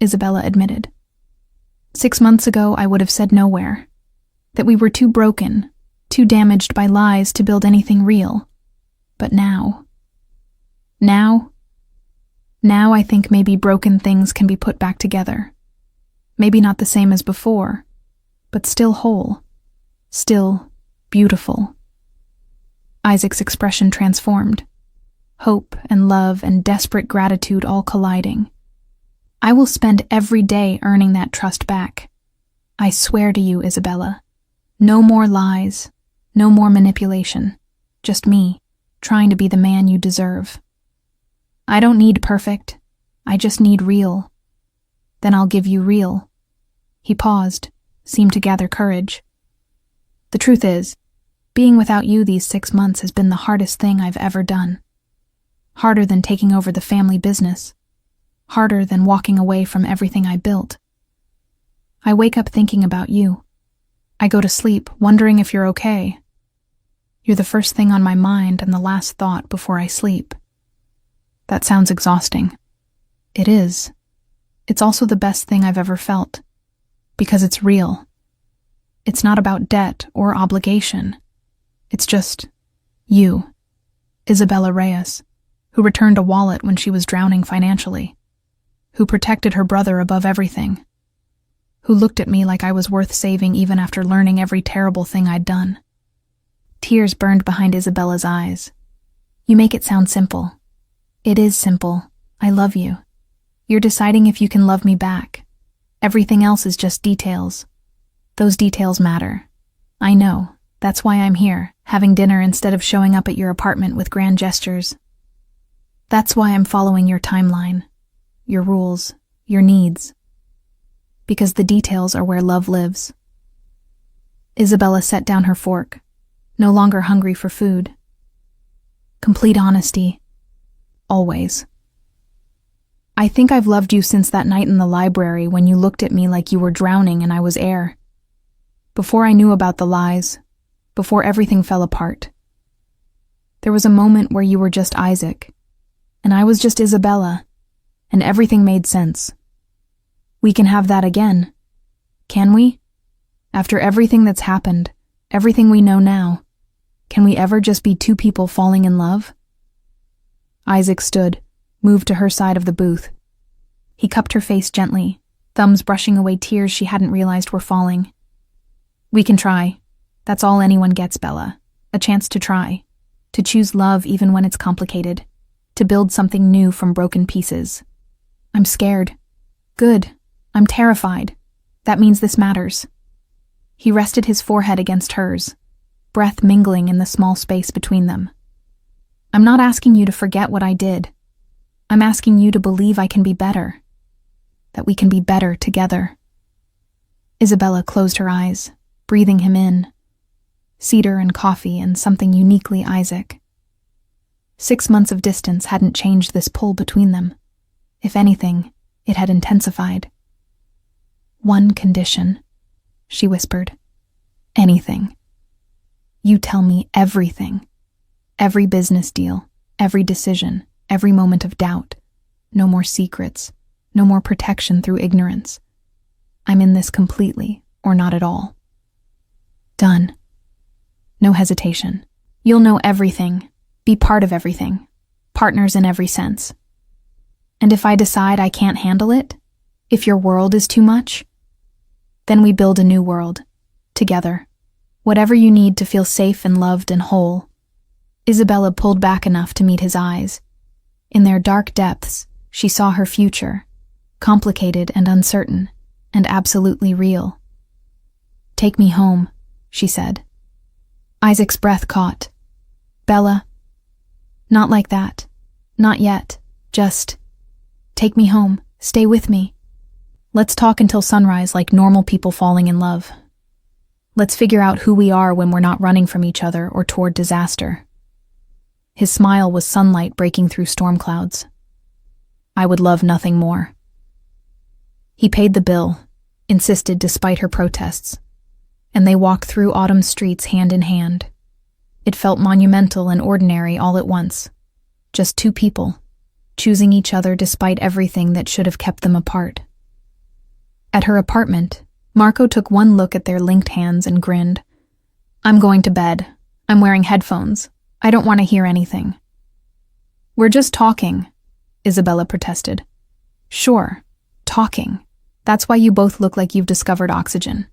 Isabella admitted. 6 months ago, I would have said nowhere. That we were too broken, too damaged by lies to build anything real. But now... Now I think maybe broken things can be put back together. Maybe not the same as before, but still whole. Still beautiful. Isaac's expression transformed. Hope and love and desperate gratitude all colliding. I will spend every day earning that trust back. I swear to you, Isabella. No more lies. No more manipulation. Just me, trying to be the man you deserve. I don't need perfect. I just need real. Then I'll give you real. He paused, seemed to gather courage. The truth is, being without you these 6 months has been the hardest thing I've ever done. Harder than taking over the family business. harder than walking away from everything I built. I wake up thinking about you. I go to sleep wondering if you're okay. You're the first thing on my mind and the last thought before I sleep. That sounds exhausting. It is. It's also the best thing I've ever felt. Because it's real. It's not about debt or obligation. It's just you, Isabella Reyes, who returned a wallet when she was drowning financially, who protected her brother above everything, who looked at me like I was worth saving even after learning every terrible thing I'd done. Tears burned behind Isabella's eyes. You make it sound simple. It is simple. I love you. You're deciding if you can love me back. Everything else is just details. Those details matter. I know. That's why I'm here, having dinner instead of showing up at your apartment with grand gestures. That's why I'm following your timeline, your rules, your needs. Because the details are where love lives. Isabella set down her fork, no longer hungry for food. Complete honesty. Always. I think I've loved you since that night in the library when you looked at me like you were drowning and I was air. Before I knew about the lies, before everything fell apart. There was a moment where you were just Isaac, and I was just Isabella, and everything made sense. We can have that again, can we? After everything that's happened, everything we know now, can we ever just be two people falling in love? Isaac stood, moved to her side of the booth. He cupped her face gently, thumbs brushing away tears she hadn't realized were falling. We can try. That's all anyone gets, Bella. A chance to try. To choose love even when it's complicated. To build something new from broken pieces. I'm scared. Good. I'm terrified. That means this matters. He rested his forehead against hers, breath mingling in the small space between them. I'm not asking you to forget what I did. I'm asking you to believe I can be better. That we can be better together. Isabella closed her eyes, breathing him in. Cedar and coffee and something uniquely Isaac. 6 months of distance hadn't changed this pull between them. If anything, it had intensified. One condition, she whispered. Anything. You tell me everything. Every business deal, every decision, every moment of doubt. No more secrets, no more protection through ignorance. I'm in this completely, or not at all. Done. No hesitation. You'll know everything, be part of everything, partners in every sense. And if I decide I can't handle it, if your world is too much, then we build a new world, together. Whatever you need to feel safe and loved and whole. Isabella pulled back enough to meet his eyes. In their dark depths, she saw her future, complicated and uncertain, and absolutely real. Take me home, she said. Isaac's breath caught. Bella, not like that. Not yet. Just take me home. Stay with me. Let's talk until sunrise like normal people falling in love. Let's figure out who we are when we're not running from each other or toward disaster. His smile was sunlight breaking through storm clouds. I would love nothing more. He paid the bill, insisted despite her protests, and they walked through autumn streets hand in hand. It felt monumental and ordinary all at once. Just two people, choosing each other despite everything that should have kept them apart. At her apartment, Marco took one look at their linked hands and grinned. I'm going to bed. I'm wearing headphones. I don't want to hear anything. We're just talking, Isabella protested. Sure, talking. That's why you both look like you've discovered oxygen.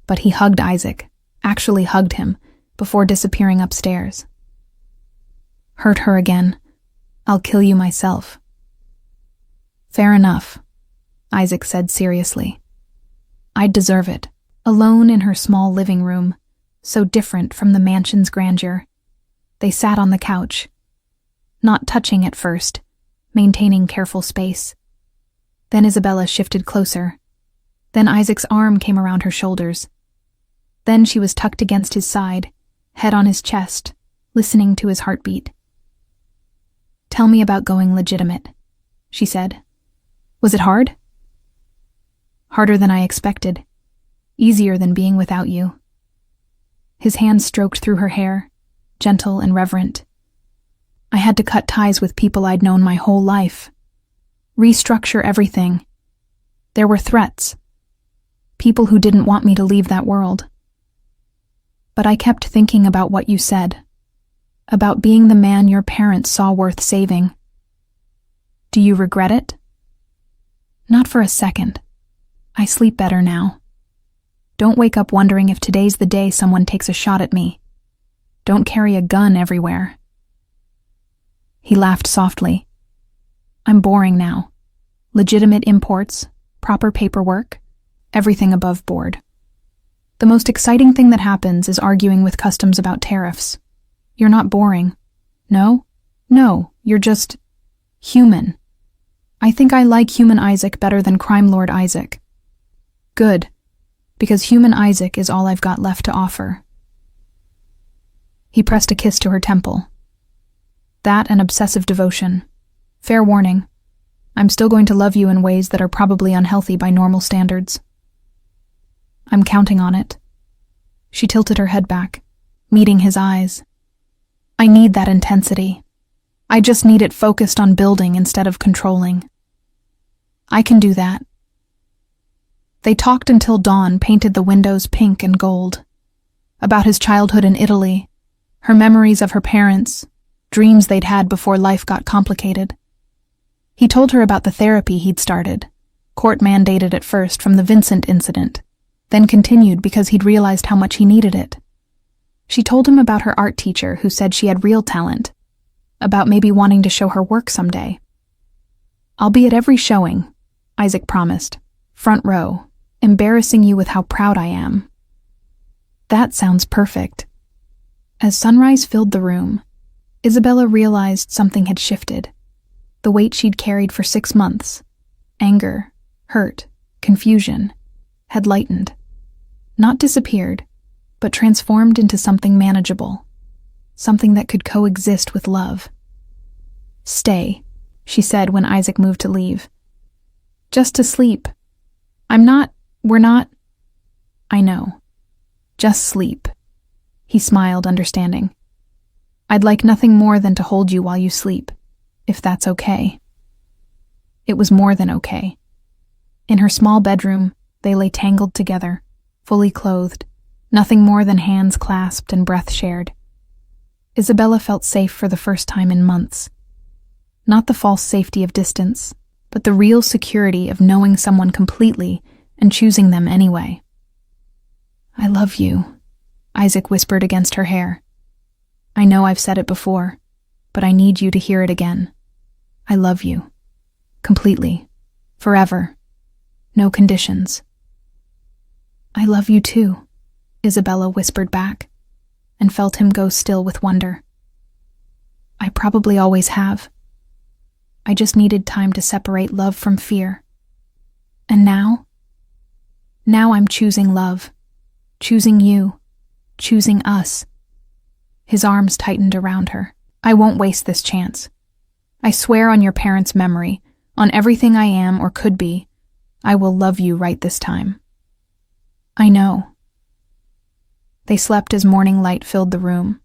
But he hugged Isaac, actually hugged him, before disappearing upstairs. Hurt her again. I'll kill you myself. Fair enough, Isaac said seriously. I'd deserve it, alone in her small living room, so different from the mansion's grandeur. They sat on the couch, not touching at first, maintaining careful space. Then Isabella shifted closer. Then Isaac's arm came around her shoulders. Then she was tucked against his side, head on his chest, listening to his heartbeat. Tell me about going legitimate, she said, Was it hard? Harder than I expected. Easier than being without you. His hand stroked through her hair, gentle and reverent. I had to cut ties with people I'd known my whole life. Restructure everything. There were threats. People who didn't want me to leave that world. But I kept thinking about what you said. About being the man your parents saw worth saving. Do you regret it? Not for a second. I sleep better now. Don't wake up wondering if today's the day someone takes a shot at me. Don't carry a gun everywhere. He laughed softly. I'm boring now. Legitimate imports, proper paperwork, everything above board. The most exciting thing that happens is arguing with customs about tariffs. You're not boring. No? No, you're just human. I think I like human Isaac better than crime lord Isaac. Good, because human Isaac is all I've got left to offer. He pressed a kiss to her temple. That and obsessive devotion. Fair warning. I'm still going to love you in ways that are probably unhealthy by normal standards. I'm counting on it. She tilted her head back, meeting his eyes. I need that intensity. I just need it focused on building instead of controlling. I can do that. They talked until dawn painted the windows pink and gold. About his childhood in Italy, her memories of her parents, dreams they'd had before life got complicated. He told her about the therapy he'd started, court-mandated at first from the Vincent incident, then continued because he'd realized how much he needed it. She told him about her art teacher who said she had real talent, about maybe wanting to show her work someday. I'll be at every showing, Isaac promised, front row, embarrassing you with how proud I am. That sounds perfect. As sunrise filled the room, Isabella realized something had shifted. The weight she'd carried for 6 months, anger, hurt, confusion, had lightened. Not disappeared, but transformed into something manageable, something that could coexist with love. Stay, she said when Isaac moved to leave. Just to sleep. We're not. I know. Just sleep. He smiled, understanding. I'd like nothing more than to hold you while you sleep, if that's okay. It was more than okay. In her small bedroom, they lay tangled together, fully clothed, nothing more than hands clasped and breath shared. Isabella felt safe for the first time in months. Not the false safety of distance, but the real security of knowing someone completely and choosing them anyway. I love you, Isaac whispered against her hair. I know I've said it before, but I need you to hear it again. I love you. Completely. Forever. No conditions. I love you too, Isabella whispered back, and felt him go still with wonder. I probably always have. I just needed time to separate love from fear. And now? Now I'm choosing love. Choosing you. Choosing us. His arms tightened around her. I won't waste this chance. I swear on your parents' memory, on everything I am or could be, I will love you right this time. I know. They slept as morning light filled the room,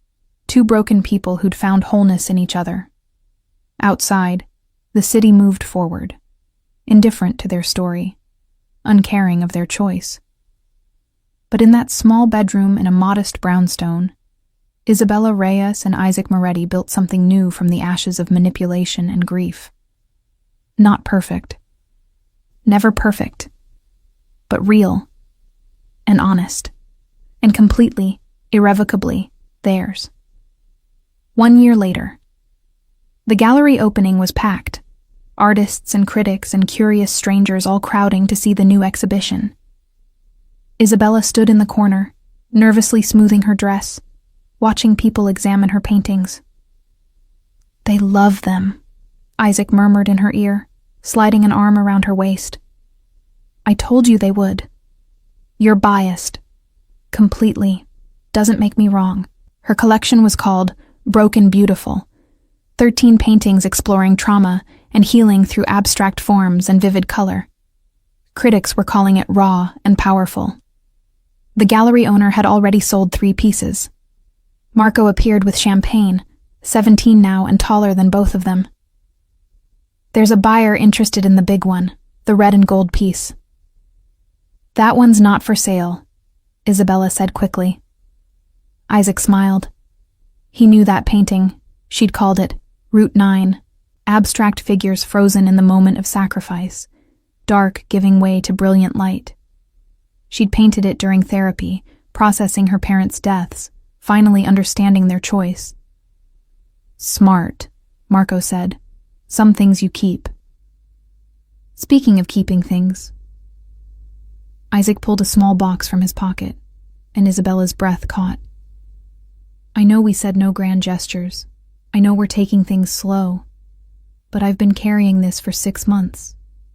2 broken people who'd found wholeness in each other. Outside, the city moved forward, indifferent to their story, uncaring of their choice. But in that small bedroom in a modest brownstone, Isabella Reyes and Isaac Moretti built something new from the ashes of manipulation and grief. Not perfect. Never perfect. But real. And honest. And completely, irrevocably, theirs. 1 year later. The gallery opening was packed. Artists and critics and curious strangers all crowding to see the new exhibition. Isabella stood in the corner, nervously smoothing her dress, watching people examine her paintings. They love them, Isaac murmured in her ear, sliding an arm around her waist. I told you they would. You're biased. Completely. Doesn't make me wrong. Her collection was called Broken Beautiful. 13 paintings exploring trauma, and healing through abstract forms and vivid color. Critics were calling it raw and powerful. The gallery owner had already sold 3 pieces. Marco appeared with champagne, 17 now and taller than both of them. There's a buyer interested in the big one, the red and gold piece. That one's not for sale, Isabella said quickly. Isaac smiled. He knew that painting. She'd called it Route 9, abstract figures frozen in the moment of sacrifice, dark giving way to brilliant light. She'd painted it during therapy, processing her parents' deaths, finally understanding their choice. Smart, Marco said. Some things you keep. Speaking of keeping things, Isaac pulled a small box from his pocket, and Isabella's breath caught. I know we said no grand gestures. I know we're taking things slow. But I've been carrying this for 6 months,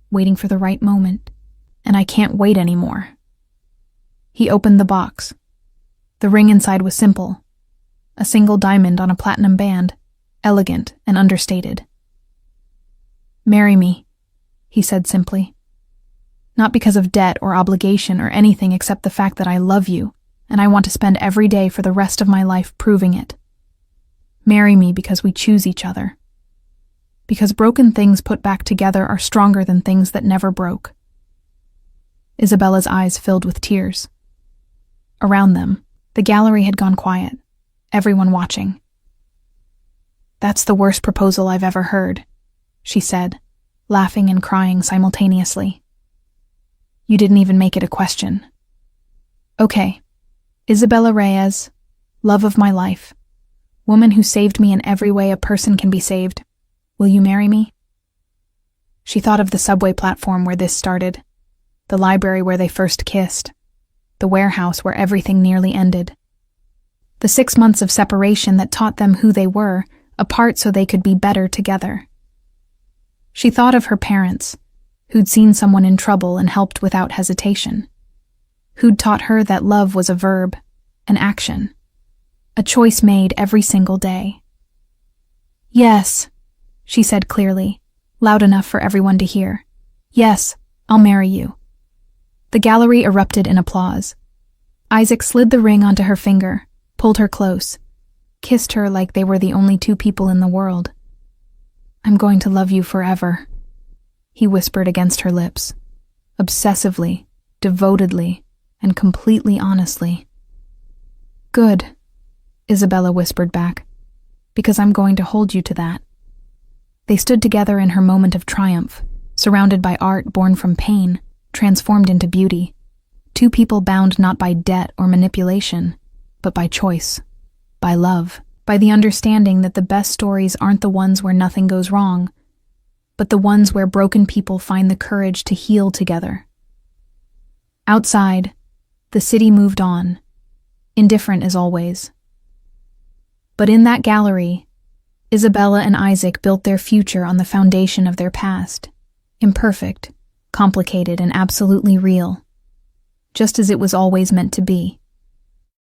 waiting for the right moment, and I can't wait anymore. He opened the box. The ring inside was simple. A single diamond on a platinum band, elegant and understated. Marry me, he said simply. Not because of debt or obligation or anything except the fact that I love you, and I want to spend every day for the rest of my life proving it. Marry me because we choose each other. Because broken things put back together are stronger than things that never broke. Isabella's eyes filled with tears. Around them, the gallery had gone quiet, everyone watching. That's the worst proposal I've ever heard, she said, laughing and crying simultaneously. You didn't even make it a question. Okay, Isabella Reyes, love of my life, woman who saved me in every way a person can be saved. Will you marry me? She thought of the subway platform where this started, the library where they first kissed, the warehouse where everything nearly ended. The 6 months of separation that taught them who they were, apart so they could be better together. She thought of her parents, who'd seen someone in trouble and helped without hesitation, who'd taught her that love was a verb, an action, a choice made every single day. Yes, she said clearly, loud enough for everyone to hear. Yes, I'll marry you. The gallery erupted in applause. Isaac slid the ring onto her finger, pulled her close, kissed her like they were the only 2 people in the world. I'm going to love you forever, he whispered against her lips, obsessively, devotedly, and completely honestly. Good, Isabella whispered back, because I'm going to hold you to that. They stood together in her moment of triumph, surrounded by art born from pain, transformed into beauty. 2 people bound not by debt or manipulation, but by choice, by love, by the understanding that the best stories aren't the ones where nothing goes wrong, but the ones where broken people find the courage to heal together. Outside, the city moved on, indifferent as always. But in that gallery, Isabella and Isaac built their future on the foundation of their past, imperfect, complicated, and absolutely real, just as it was always meant to be.